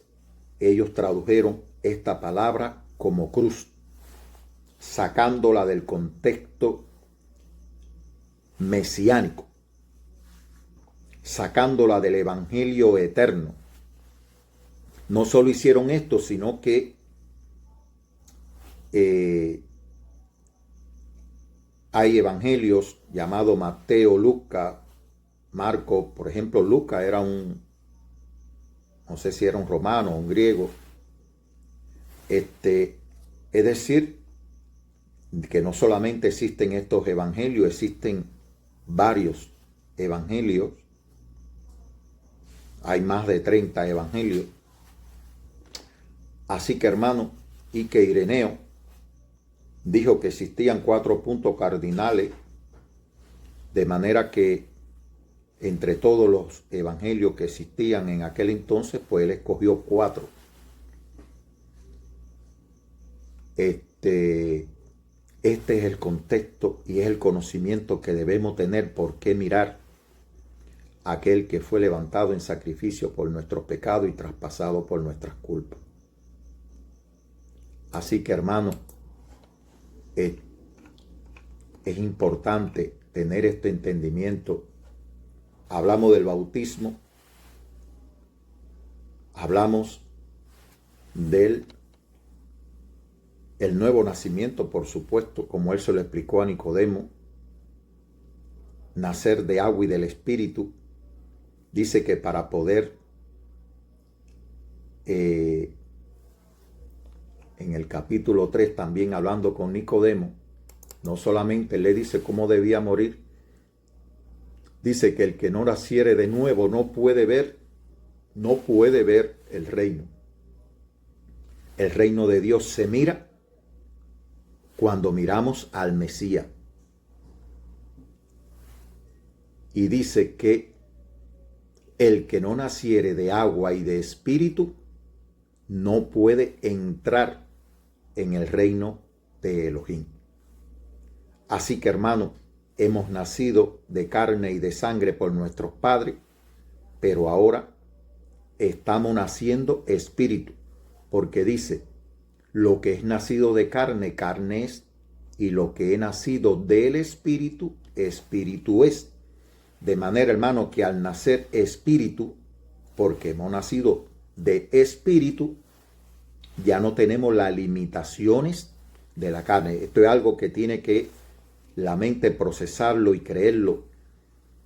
S1: ellos tradujeron esta palabra como cruz, sacándola del contexto mesiánico, sacándola del evangelio eterno. No solo hicieron esto, sino que hay evangelios llamados Mateo, Lucas, Marco. Por ejemplo, Lucas era no sé si era un romano o un griego. Es decir, que no solamente existen estos evangelios, existen varios evangelios. Hay más de 30 evangelios. Así que, hermano, y que Ireneo dijo que existían 4 puntos cardinales, de manera que entre todos los evangelios que existían en aquel entonces, pues él escogió 4. Este es el contexto y es el conocimiento que debemos tener por qué mirar a aquel que fue levantado en sacrificio por nuestros pecados y traspasado por nuestras culpas. Así que, hermano, es importante tener este entendimiento. Hablamos del bautismo, hablamos del nuevo nacimiento, por supuesto, como él se lo explicó a Nicodemo, nacer de agua y del Espíritu. Dice que para poder, en el capítulo 3, también hablando con Nicodemo, no solamente le dice cómo debía morir, dice que el que no naciere de nuevo no puede ver el reino. El reino de Dios se mira cuando miramos al Mesías. Y dice que el que no naciere de agua y de espíritu no puede entrar en el reino de Elohim. Así que, hermano, hemos nacido de carne y de sangre por nuestros padres, pero ahora estamos naciendo espíritu, porque dice, lo que es nacido de carne, carne es, y lo que he nacido del Espíritu, Espíritu es. De manera, hermano, que al nacer Espíritu, porque hemos nacido de Espíritu, ya no tenemos las limitaciones de la carne. Esto es algo que tiene que la mente procesarlo y creerlo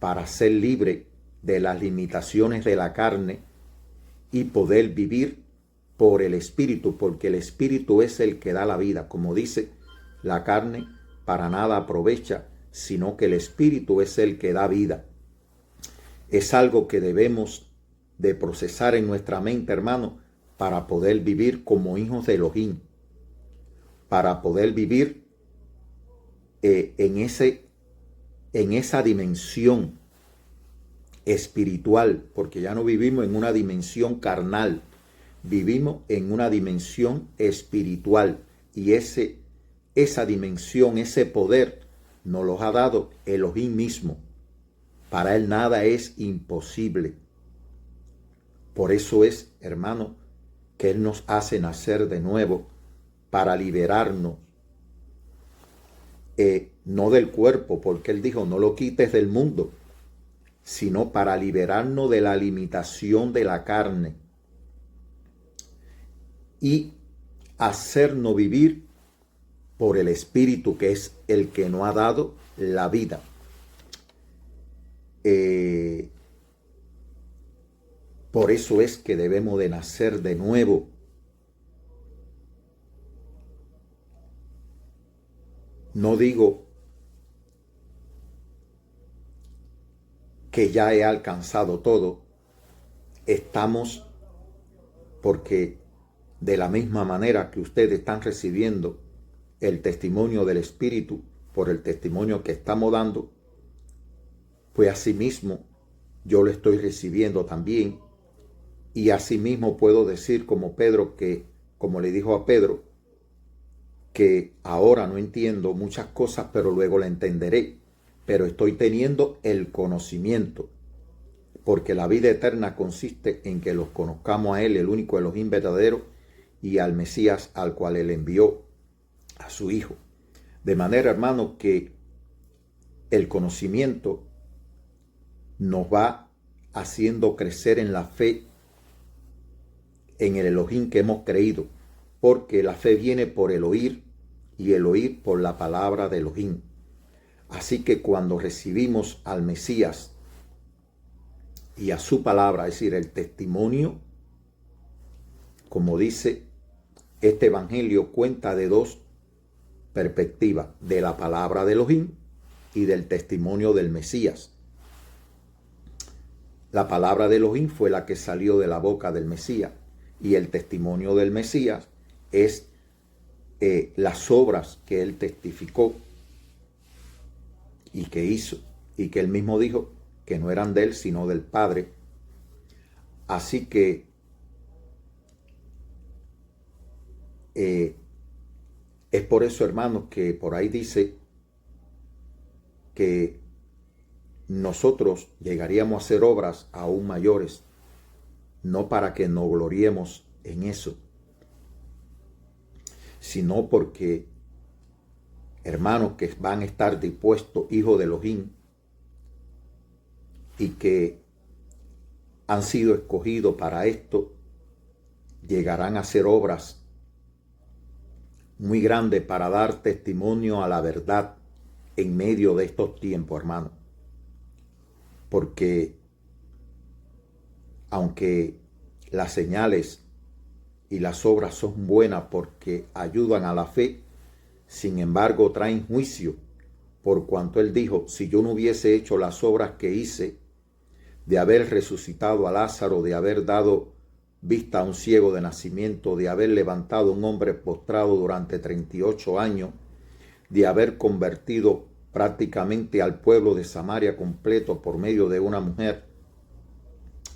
S1: para ser libre de las limitaciones de la carne y poder vivir por el Espíritu, porque el Espíritu es el que da la vida. Como dice, la carne para nada aprovecha, sino que el Espíritu es el que da vida. Es algo que debemos de procesar en nuestra mente, hermano, para poder vivir como hijos de Elohim, para poder vivir en esa dimensión espiritual, porque ya no vivimos en una dimensión carnal, vivimos en una dimensión espiritual, y esa dimensión, ese poder nos lo ha dado Elohim mismo. Para él nada es imposible. Por eso es, hermano, que él nos hace nacer de nuevo para liberarnos, no del cuerpo, porque él dijo, no lo quites del mundo, sino para liberarnos de la limitación de la carne y hacernos vivir por el Espíritu, que es el que nos ha dado la vida. Por eso es que debemos de nacer de nuevo. No digo que ya he alcanzado todo. Estamos, porque de la misma manera que ustedes están recibiendo el testimonio del Espíritu por el testimonio que estamos dando, pues asimismo yo lo estoy recibiendo también. Y asimismo puedo decir como Pedro, que como le dijo a Pedro, que ahora no entiendo muchas cosas, pero luego la entenderé. Pero estoy teniendo el conocimiento, porque la vida eterna consiste en que los conozcamos a Él, el único Elohim verdadero, y al Mesías al cual Él envió, a su Hijo. De manera, hermano, que el conocimiento nos va haciendo crecer en la fe en el Elohim que hemos creído, porque la fe viene por el oír y el oír por la palabra de Elohim. Así que cuando recibimos al Mesías y a su palabra, es decir, el testimonio, como dice este evangelio, cuenta de dos perspectivas, de la palabra de Elohim y del testimonio del Mesías. La palabra de Elohim fue la que salió de la boca del Mesías, y el testimonio del Mesías es las obras que él testificó y que hizo, y que él mismo dijo que no eran de él, sino del Padre. Así que es por eso, hermanos, que por ahí dice que nosotros llegaríamos a hacer obras aún mayores, no para que nos gloriemos en eso, sino porque, hermanos, que van a estar dispuestos, hijos de Elohim, y que han sido escogidos para esto, llegarán a hacer obras muy grandes para dar testimonio a la verdad en medio de estos tiempos, hermano. Porque aunque las señales y las obras son buenas porque ayudan a la fe, sin embargo traen juicio, por cuanto él dijo, si yo no hubiese hecho las obras que hice, de haber resucitado a Lázaro, de haber dado vista a un ciego de nacimiento, de haber levantado a un hombre postrado durante 38 años, de haber convertido prácticamente al pueblo de Samaria completo por medio de una mujer,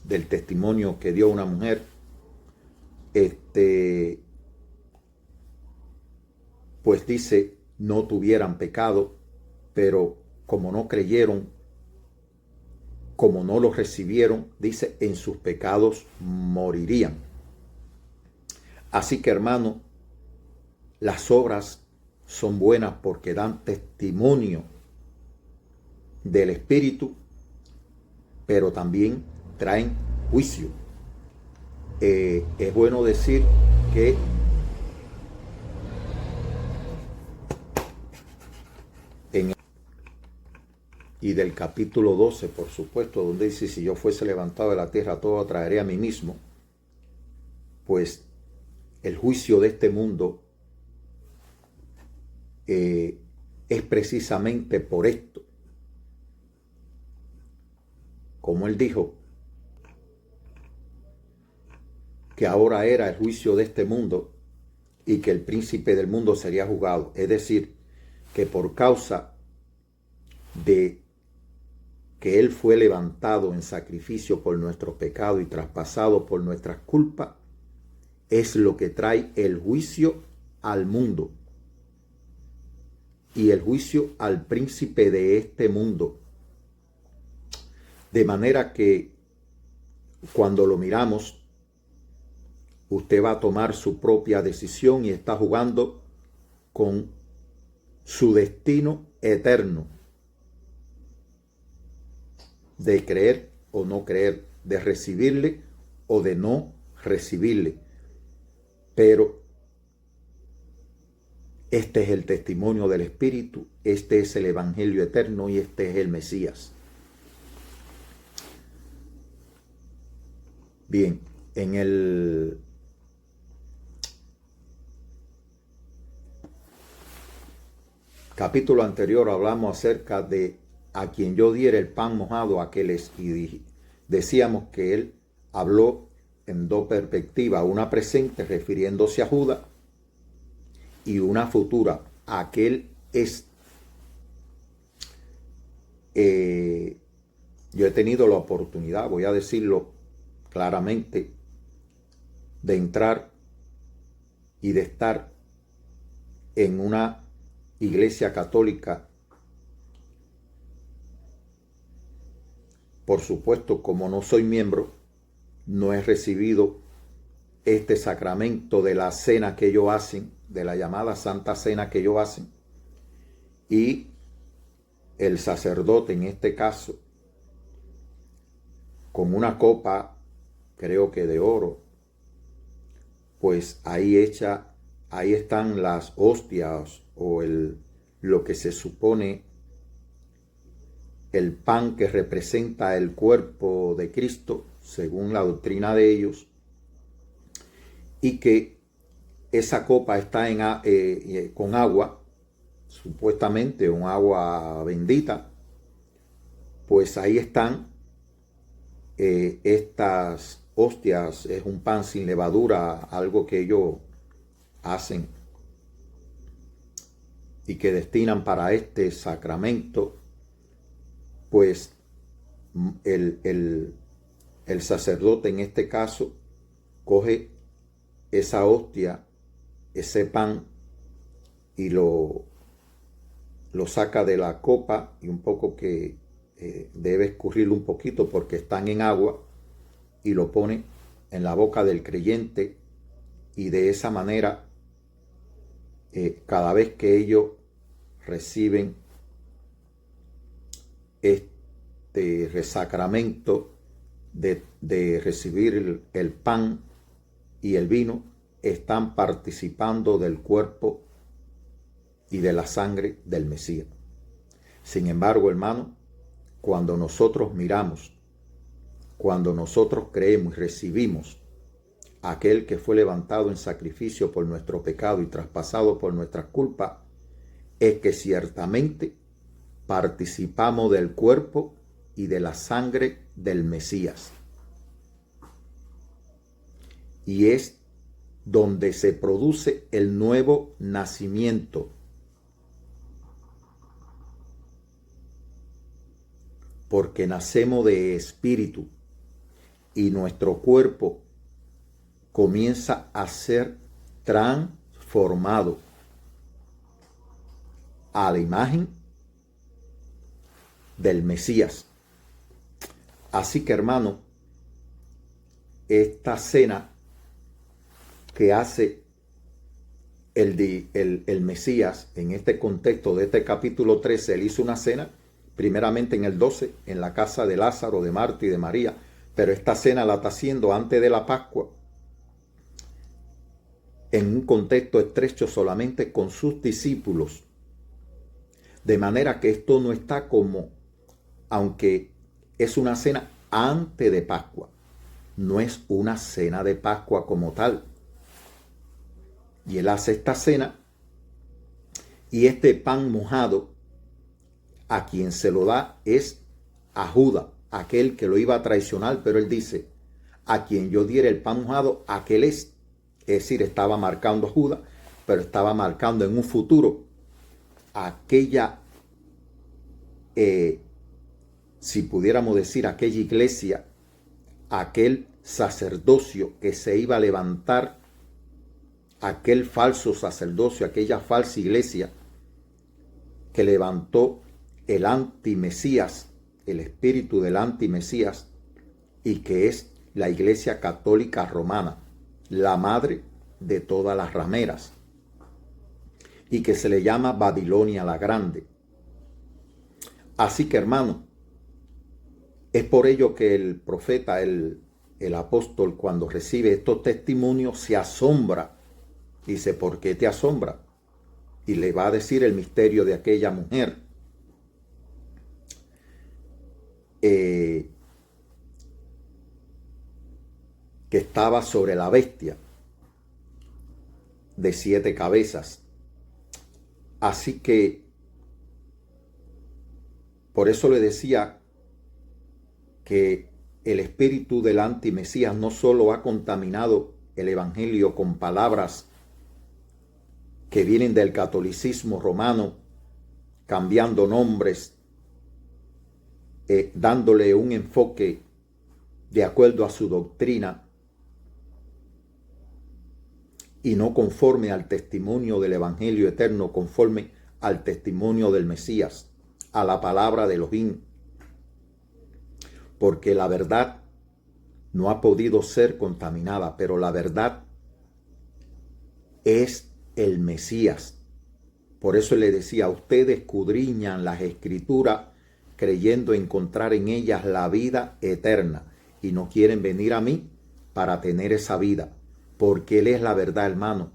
S1: del testimonio que dio una mujer, pues dice, no tuvieran pecado, pero como no creyeron, como no los recibieron, dice, en sus pecados morirían. Así que, hermano, las obras son buenas porque dan testimonio del Espíritu, pero también traen juicio. Es bueno decir que y del capítulo 12, por supuesto, donde dice, si yo fuese levantado de la tierra, todo atraeré a mí mismo, pues el juicio de este mundo es precisamente por esto. Como él dijo, que ahora era el juicio de este mundo y que el príncipe del mundo sería juzgado. Es decir, que por causa de que Él fue levantado en sacrificio por nuestros pecados y traspasado por nuestras culpas, es lo que trae el juicio al mundo y el juicio al príncipe de este mundo. De manera que cuando lo miramos, usted va a tomar su propia decisión y está jugando con su destino eterno, de creer o no creer, de recibirle o de no recibirle. Pero este es el testimonio del Espíritu, este es el Evangelio eterno y este es el Mesías. Bien, en el capítulo anterior hablamos acerca de a quien yo diera el pan mojado, aqueles, y decíamos que él habló en dos perspectivas, una presente refiriéndose a Judas y una futura, aquel es. Yo he tenido la oportunidad, voy a decirlo claramente, de entrar y de estar en una iglesia católica. Por supuesto, como no soy miembro, no he recibido este sacramento de la cena que ellos hacen, de la llamada Santa Cena que ellos hacen. Y el sacerdote, en este caso, con una copa, creo que de oro, pues ahí están las hostias o lo que se supone el pan que representa el cuerpo de Cristo, según la doctrina de ellos, y que esa copa está con agua, supuestamente un agua bendita, pues ahí están estas hostias, es un pan sin levadura, algo que ellos hacen y que destinan para este sacramento. Pues el sacerdote en este caso coge esa hostia, ese pan, y lo saca de la copa y un poco que debe escurrirlo un poquito porque están en agua, y lo pone en la boca del creyente, y de esa manera cada vez que ellos reciben este sacramento de recibir el pan y el vino, están participando del cuerpo y de la sangre del Mesías. Sin embargo, hermano, cuando nosotros miramos, cuando nosotros creemos y recibimos a aquel que fue levantado en sacrificio por nuestro pecado y traspasado por nuestras culpas, es que ciertamente participamos del cuerpo y de la sangre del Mesías. Y es donde se produce el nuevo nacimiento. Porque nacemos de espíritu y nuestro cuerpo comienza a ser transformado a la imagen del Mesías. Así que, hermano, esta cena que hace el Mesías, en este contexto de este capítulo 13, él hizo una cena, primeramente en el 12, en la casa de Lázaro, de Marta y de María, pero esta cena la está haciendo antes de la Pascua, en un contexto estrecho solamente con sus discípulos. De manera que esto no está como, aunque es una cena antes de Pascua, no es una cena de Pascua como tal. Y él hace esta cena y este pan mojado a quien se lo da es a Judas, aquel que lo iba a traicionar, pero él dice, a quien yo diera el pan mojado, aquel es. Es decir, estaba marcando a Judas, pero estaba marcando en un futuro aquella, si pudiéramos decir, aquella iglesia, aquel sacerdocio que se iba a levantar, aquel falso sacerdocio, aquella falsa iglesia que levantó el antimesías, el espíritu del antimesías, y que es la Iglesia Católica Romana, la madre de todas las rameras, y que se le llama Babilonia la Grande. Así que, hermano, es por ello que el profeta, el apóstol, cuando recibe estos testimonios, se asombra. Dice, ¿por qué te asombra? Y le va a decir el misterio de aquella mujer. Que estaba sobre la bestia de 7 cabezas. Así que por eso le decía que el espíritu del antimesías no solo ha contaminado el evangelio con palabras que vienen del catolicismo romano, cambiando nombres, dándole un enfoque de acuerdo a su doctrina y no conforme al testimonio del evangelio eterno, conforme al testimonio del Mesías, a la palabra de Elohim. Porque la verdad no ha podido ser contaminada, pero la verdad es el Mesías. Por eso le decía, ustedes escudriñan las escrituras creyendo encontrar en ellas la vida eterna y no quieren venir a mí para tener esa vida, porque Él es la verdad, hermano.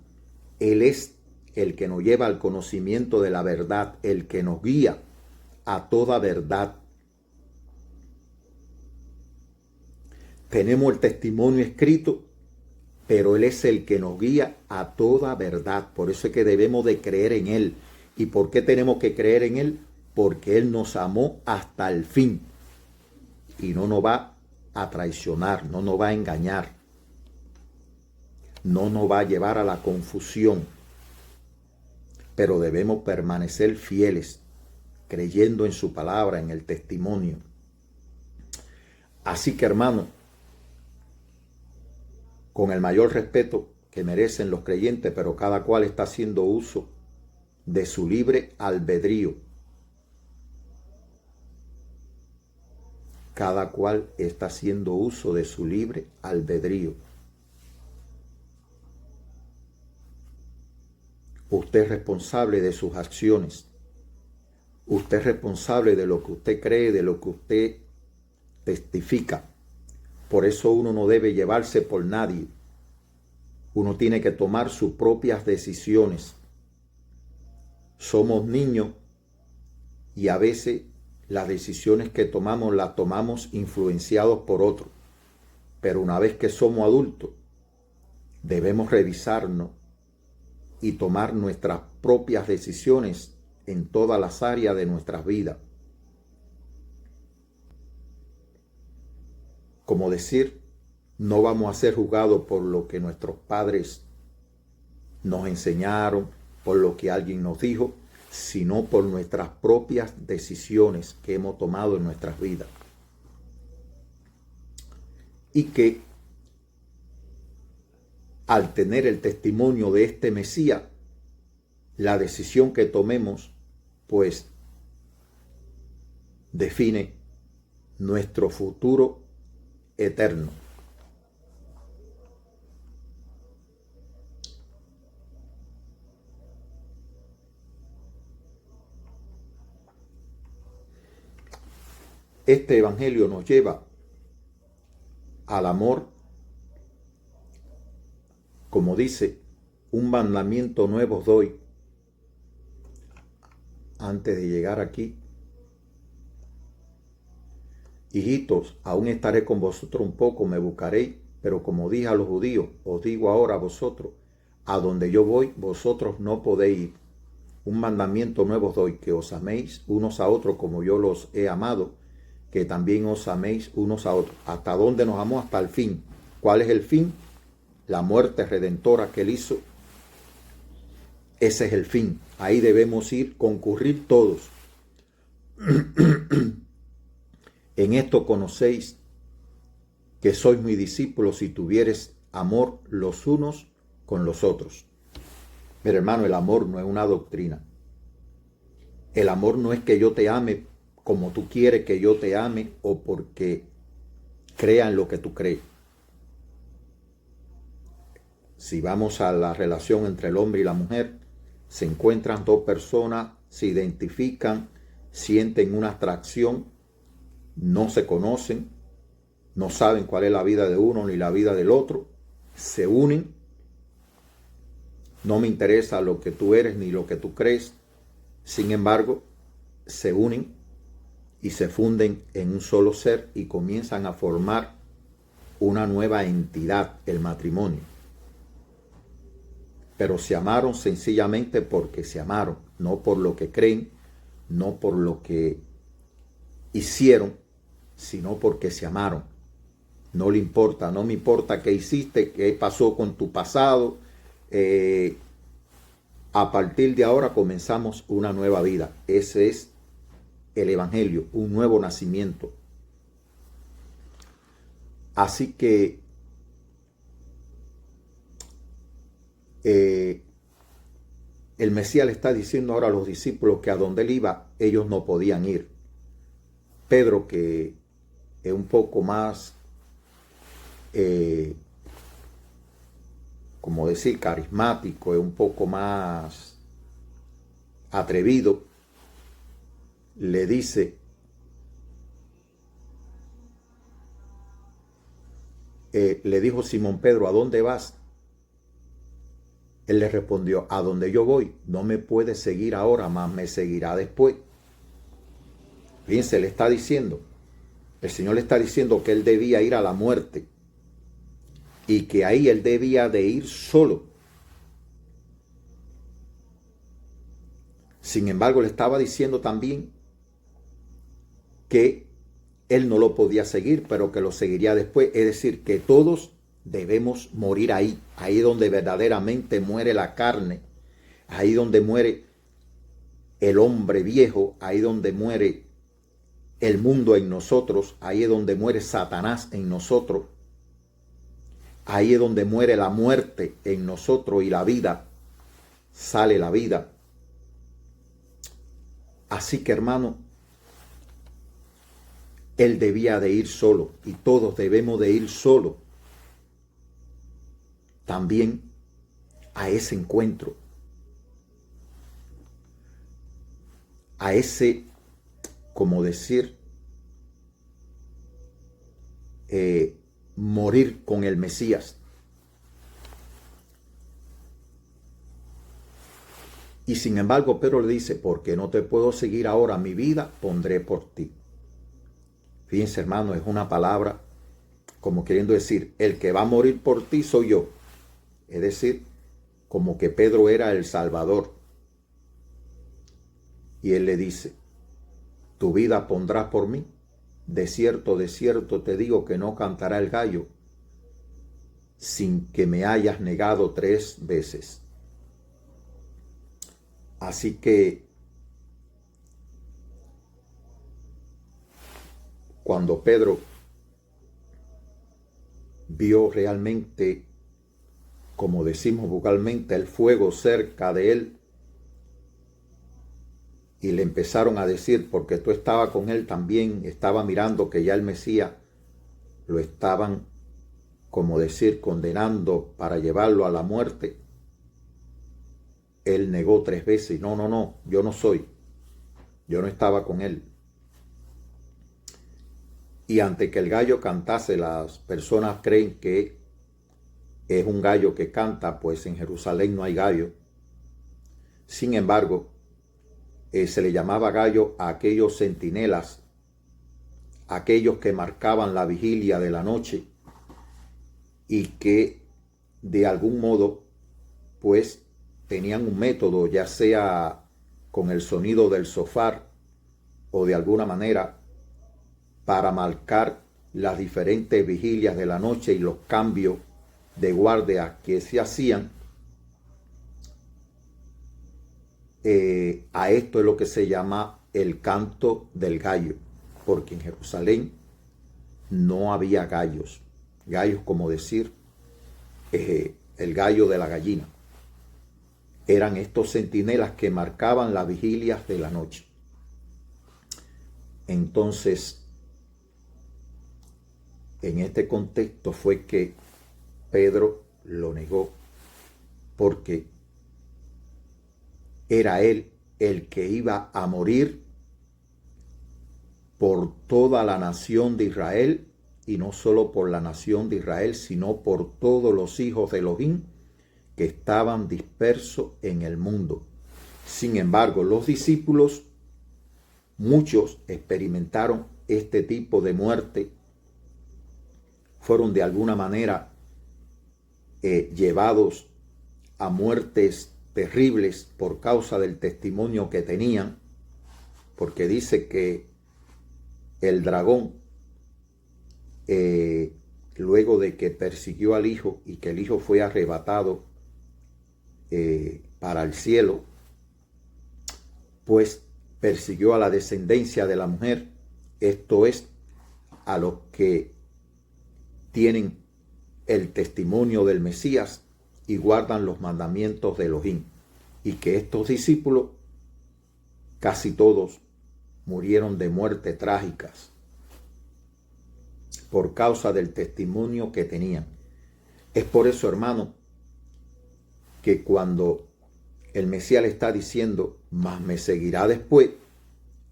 S1: Él es el que nos lleva al conocimiento de la verdad, el que nos guía a toda verdad. Tenemos el testimonio escrito, pero Él es el que nos guía a toda verdad. Por eso es que debemos de creer en Él. ¿Y por qué tenemos que creer en Él? Porque Él nos amó hasta el fin y no nos va a traicionar, no nos va a engañar, no nos va a llevar a la confusión. Pero debemos permanecer fieles, creyendo en su palabra, en el testimonio. Así que, hermano, con el mayor respeto que merecen los creyentes, pero cada cual está haciendo uso de su libre albedrío. Cada cual está haciendo uso de su libre albedrío. Usted es responsable de sus acciones. Usted es responsable de lo que usted cree, de lo que usted testifica. Por eso uno no debe llevarse por nadie. Uno tiene que tomar sus propias decisiones. Somos niños y a veces las decisiones que tomamos las tomamos influenciados por otros. Pero una vez que somos adultos, debemos revisarnos y tomar nuestras propias decisiones en todas las áreas de nuestras vidas. Como decir, no vamos a ser juzgados por lo que nuestros padres nos enseñaron, por lo que alguien nos dijo, sino por nuestras propias decisiones que hemos tomado en nuestras vidas. Y que al tener el testimonio de este Mesías, la decisión que tomemos, pues, define nuestro futuro eterno. Este evangelio nos lleva al amor, como dice, un mandamiento nuevo os doy. Antes de llegar aquí, hijitos, aún estaré con vosotros un poco, me buscaréis, pero como dije a los judíos, os digo ahora a vosotros, a donde yo voy, vosotros no podéis ir. Un mandamiento nuevo os doy, que os améis unos a otros como yo los he amado, que también os améis unos a otros. ¿Hasta dónde nos amó? Hasta el fin. ¿Cuál es el fin? La muerte redentora que él hizo. Ese es el fin. Ahí debemos ir, concurrir todos. En esto conocéis que sois mis discípulos si tuviereis amor los unos con los otros. Mira, hermano, el amor no es una doctrina. El amor no es que yo te ame como tú quieres que yo te ame o porque crea en lo que tú crees. Si vamos a la relación entre el hombre y la mujer, se encuentran dos personas, se identifican, sienten una atracción, no se conocen, no saben cuál es la vida de uno ni la vida del otro, se unen. No me interesa lo que tú eres ni lo que tú crees. Sin embargo, se unen y se funden en un solo ser y comienzan a formar una nueva entidad, el matrimonio. Pero se amaron sencillamente porque se amaron, no por lo que creen, no por lo que hicieron, sino porque se amaron. No le importa, no me importa qué hiciste, qué pasó con tu pasado. A partir de ahora comenzamos una nueva vida. Ese es el evangelio, un nuevo nacimiento. Así que el Mesías le está diciendo ahora a los discípulos que a donde él iba, ellos no podían ir. Pedro, que es un poco más, como decir, carismático, es un poco más atrevido, le dice, le dijo Simón Pedro, ¿a dónde vas? Él le respondió, a donde yo voy, no me puedes seguir ahora, mas me seguirá después. Fíjense, le está diciendo, el Señor le está diciendo que él debía ir a la muerte y que ahí él debía de ir solo. Sin embargo, le estaba diciendo también que él no lo podía seguir, pero que lo seguiría después. Es decir, que todos debemos morir ahí. Ahí donde verdaderamente muere la carne. Ahí donde muere el hombre viejo. Ahí donde muere el mundo en nosotros. Ahí es donde muere Satanás en nosotros. Ahí es donde muere la muerte en nosotros y la vida. Sale la vida. Así que, hermano, él debía de ir solo y todos debemos de ir solo también a ese encuentro, a ese, como decir, morir con el Mesías. Y sin embargo, Pedro le dice, porque no te puedo seguir ahora, mi vida pondré por ti. Fíjense, hermano, es una palabra como queriendo decir, el que va a morir por ti soy yo. Es decir, como que Pedro era el Salvador. Y él le dice, tu vida pondrás por mí. De cierto te digo que no cantará el gallo sin que me hayas negado 3 veces. Así que cuando Pedro vio realmente, como decimos vocalmente, el fuego cerca de él, y le empezaron a decir, porque tú estabas con él también, estaba mirando que ya el Mesías lo estaban, como decir, condenando para llevarlo a la muerte, él negó 3 veces, no, yo no soy, yo no estaba con él. y antes que el gallo cantase, las personas creen que es un gallo que canta, pues en Jerusalén no hay gallo. Sin embargo, se le llamaba gallo a aquellos centinelas, aquellos que marcaban la vigilia de la noche y que de algún modo pues tenían un método, ya sea con el sonido del shofar o de alguna manera, para marcar las diferentes vigilias de la noche y los cambios de guardia que se hacían. A esto es lo que se llama el canto del gallo, porque en Jerusalén no había gallos. Gallos como decir el gallo de la gallina. Eran estos centinelas que marcaban las vigilias de la noche. Entonces, en este contexto fue que Pedro lo negó, porque era él el que iba a morir por toda la nación de Israel, y no solo por la nación de Israel, sino por todos los hijos de Elohim que estaban dispersos en el mundo. Sin embargo, los discípulos, muchos experimentaron este tipo de muerte, fueron de alguna manera llevados a muertes terribles por causa del testimonio que tenían, porque dice que el dragón, luego de que persiguió al hijo y que el hijo fue arrebatado para el cielo, pues persiguió a la descendencia de la mujer, esto es, a los que tienen el testimonio del Mesías y guardan los mandamientos de Elohim, y que estos discípulos, casi todos, murieron de muerte trágicas por causa del testimonio que tenían. Es por eso, hermano, que cuando el Mesías le está diciendo, mas me seguirá después,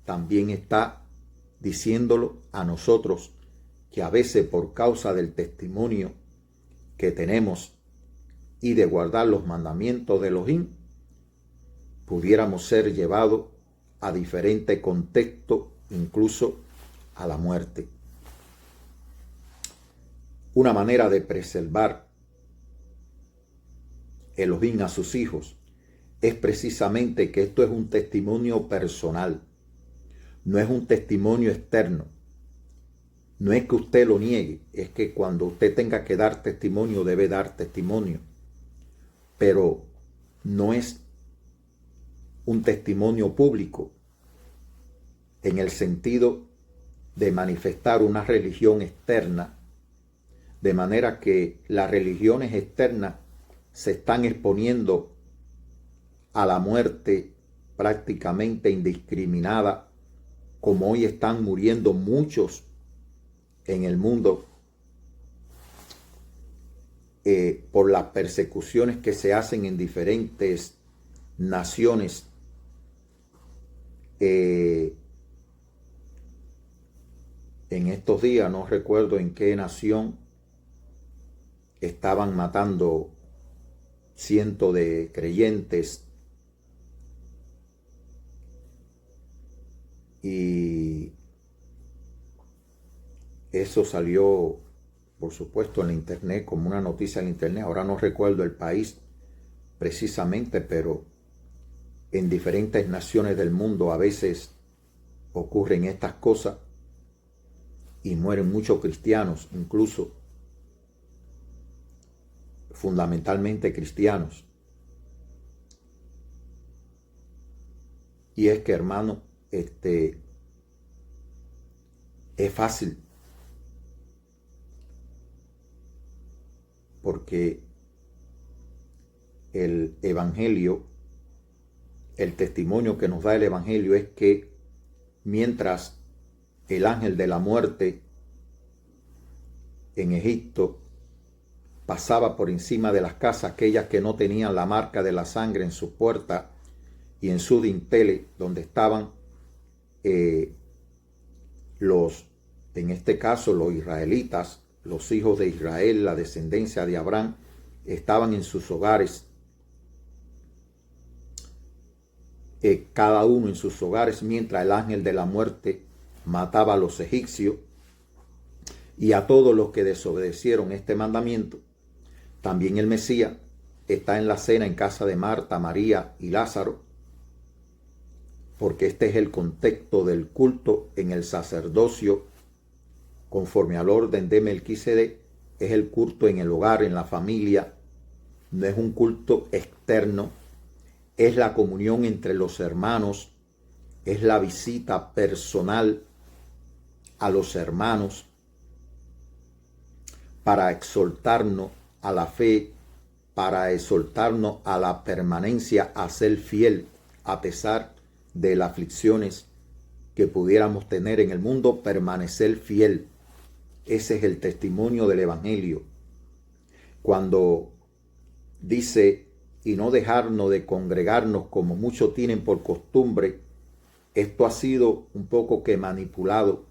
S1: también está diciéndolo a nosotros, que a veces por causa del testimonio que tenemos y de guardar los mandamientos de Elohim, pudiéramos ser llevados a diferentes contextos, incluso a la muerte. Una manera de preservar Elohim a sus hijos es precisamente que esto es un testimonio personal, no es un testimonio externo. No es que usted lo niegue, es que cuando usted tenga que dar testimonio, debe dar testimonio. Pero no es un testimonio público en el sentido de manifestar una religión externa, de manera que las religiones externas se están exponiendo a la muerte prácticamente indiscriminada, como hoy están muriendo muchos en el mundo por las persecuciones que se hacen en diferentes naciones. En estos días, no recuerdo en qué nación, estaban matando cientos de creyentes, y eso salió, por supuesto, en la internet, como una noticia en internet. Ahora no recuerdo el país precisamente, pero en diferentes naciones del mundo a veces ocurren estas cosas y mueren muchos cristianos, incluso fundamentalmente cristianos. Y es que, hermano, es fácil, porque el evangelio, el testimonio que nos da el evangelio es que mientras el ángel de la muerte en Egipto pasaba por encima de las casas, aquellas que no tenían la marca de la sangre en su puerta y en su dinteles, donde estaban los En este caso, los israelitas, los hijos de Israel, la descendencia de Abraham, estaban en sus hogares, cada uno en sus hogares, mientras el ángel de la muerte mataba a los egipcios y a todos los que desobedecieron este mandamiento. También el Mesías está en la cena en casa de Marta, María y Lázaro, porque este es el contexto del culto en el sacerdocio conforme al orden de Melquisedec. Es el culto en el hogar, en la familia, no es un culto externo, es la comunión entre los hermanos, es la visita personal a los hermanos para exhortarnos a la fe, para exhortarnos a la permanencia, a ser fiel a pesar de las aflicciones que pudiéramos tener en el mundo, permanecer fiel. Ese es el testimonio del Evangelio. Cuando dice, y no dejarnos de congregarnos como muchos tienen por costumbre, esto ha sido un poco que manipulado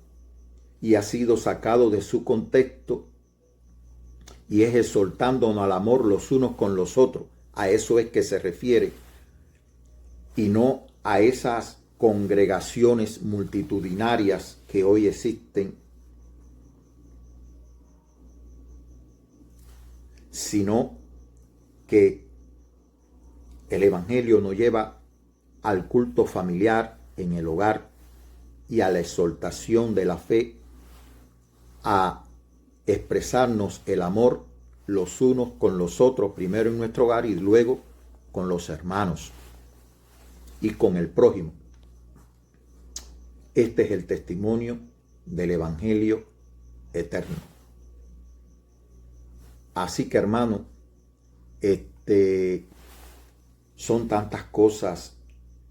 S1: y ha sido sacado de su contexto, y es exhortándonos al amor los unos con los otros. A eso es que se refiere, y no a esas congregaciones multitudinarias que hoy existen, sino que el Evangelio nos lleva al culto familiar en el hogar y a la exaltación de la fe, a expresarnos el amor los unos con los otros, primero en nuestro hogar y luego con los hermanos y con el prójimo. Este es el testimonio del Evangelio eterno. Así que, hermano, son tantas cosas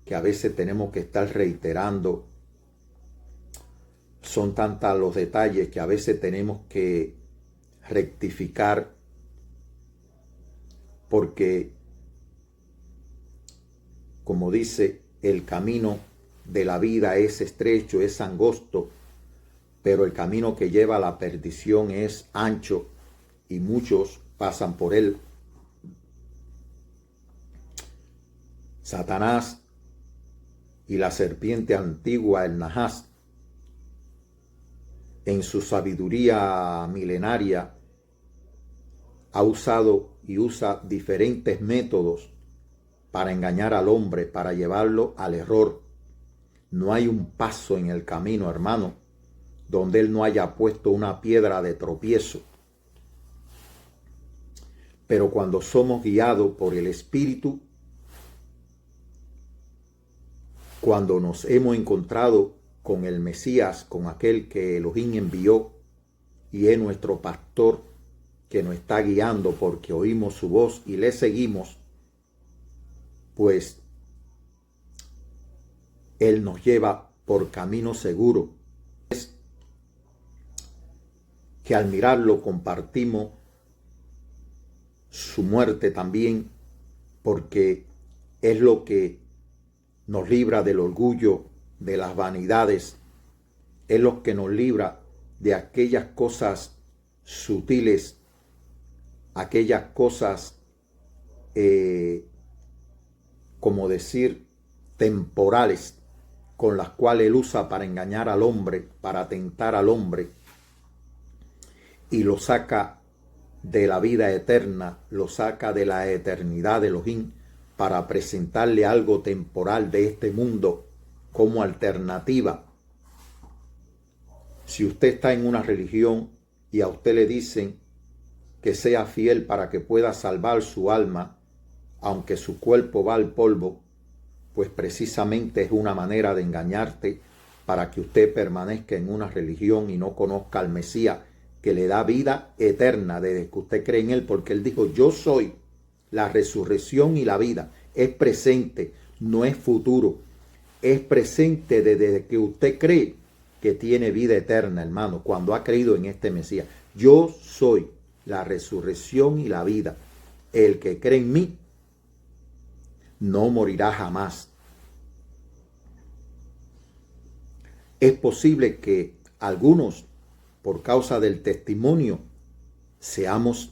S1: que a veces tenemos que estar reiterando. Son tantos los detalles que a veces tenemos que rectificar, porque, como dice, el camino de la vida es estrecho, es angosto, pero el camino que lleva a la perdición es ancho y muchos pasan por él. Satanás y la serpiente antigua, el Najás, en su sabiduría milenaria, ha usado y usa diferentes métodos para engañar al hombre, para llevarlo al error. No hay un paso en el camino, hermano, donde él no haya puesto una piedra de tropiezo. Pero cuando somos guiados por el Espíritu, cuando nos hemos encontrado con el Mesías, con aquel que Elohim envió y es nuestro pastor que nos está guiando porque oímos su voz y le seguimos, pues Él nos lleva por camino seguro. Es que al mirarlo compartimos su muerte también, porque es lo que nos libra del orgullo, de las vanidades, es lo que nos libra de aquellas cosas sutiles, aquellas cosas, como decir, temporales, con las cuales él usa para engañar al hombre, para tentar al hombre, y lo saca de la vida eterna, lo saca de la eternidad de Elohim, para presentarle algo temporal de este mundo como alternativa. Si usted está en una religión y a usted le dicen que sea fiel para que pueda salvar su alma, aunque su cuerpo va al polvo, pues precisamente es una manera de engañarte para que usted permanezca en una religión y no conozca al Mesías que le da vida eterna desde que usted cree en él, porque él dijo: yo soy la resurrección y la vida. Es presente, no es futuro. Es presente desde que usted cree que tiene vida eterna, hermano, cuando ha creído en este Mesías. Yo soy la resurrección y la vida. El que cree en mí no morirá jamás. Es posible que algunos por causa del testimonio, seamos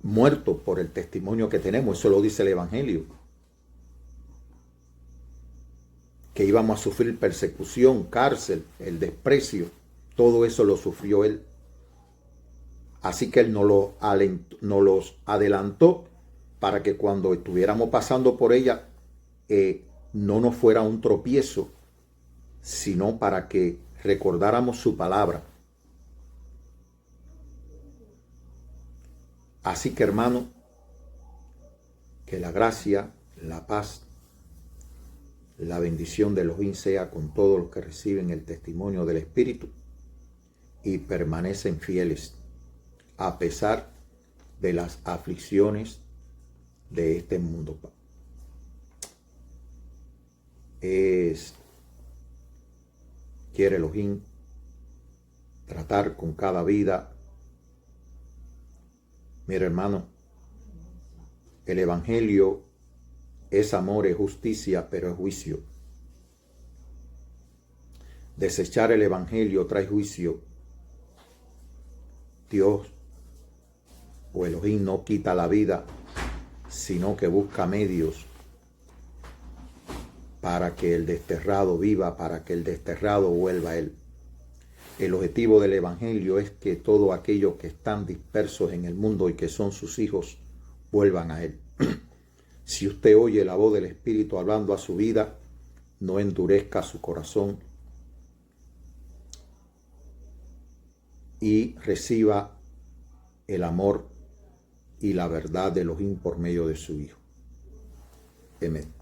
S1: muertos por el testimonio que tenemos. Eso lo dice el Evangelio. Que íbamos a sufrir persecución, cárcel, el desprecio. Todo eso lo sufrió Él. Así que Él nos los adelantó para que cuando estuviéramos pasando por ella, no nos fuera un tropiezo, sino para que recordáramos su palabra. Así que, hermano, que la gracia, la paz, la bendición de Elohim sea con todos los que reciben el testimonio del Espíritu y permanecen fieles a pesar de las aflicciones de este mundo. Quiere Elohim tratar con cada vida. Mira, hermano, el Evangelio es amor, es justicia, pero es juicio. Desechar el Evangelio trae juicio. Dios o Elohim no quita la vida, sino que busca medios para que el desterrado viva, para que el desterrado vuelva a Él. El objetivo del Evangelio es que todos aquellos que están dispersos en el mundo y que son sus hijos vuelvan a Él. Si usted oye la voz del Espíritu hablando a su vida, no endurezca su corazón y reciba el amor y la verdad de Elohim por medio de su Hijo. Amén.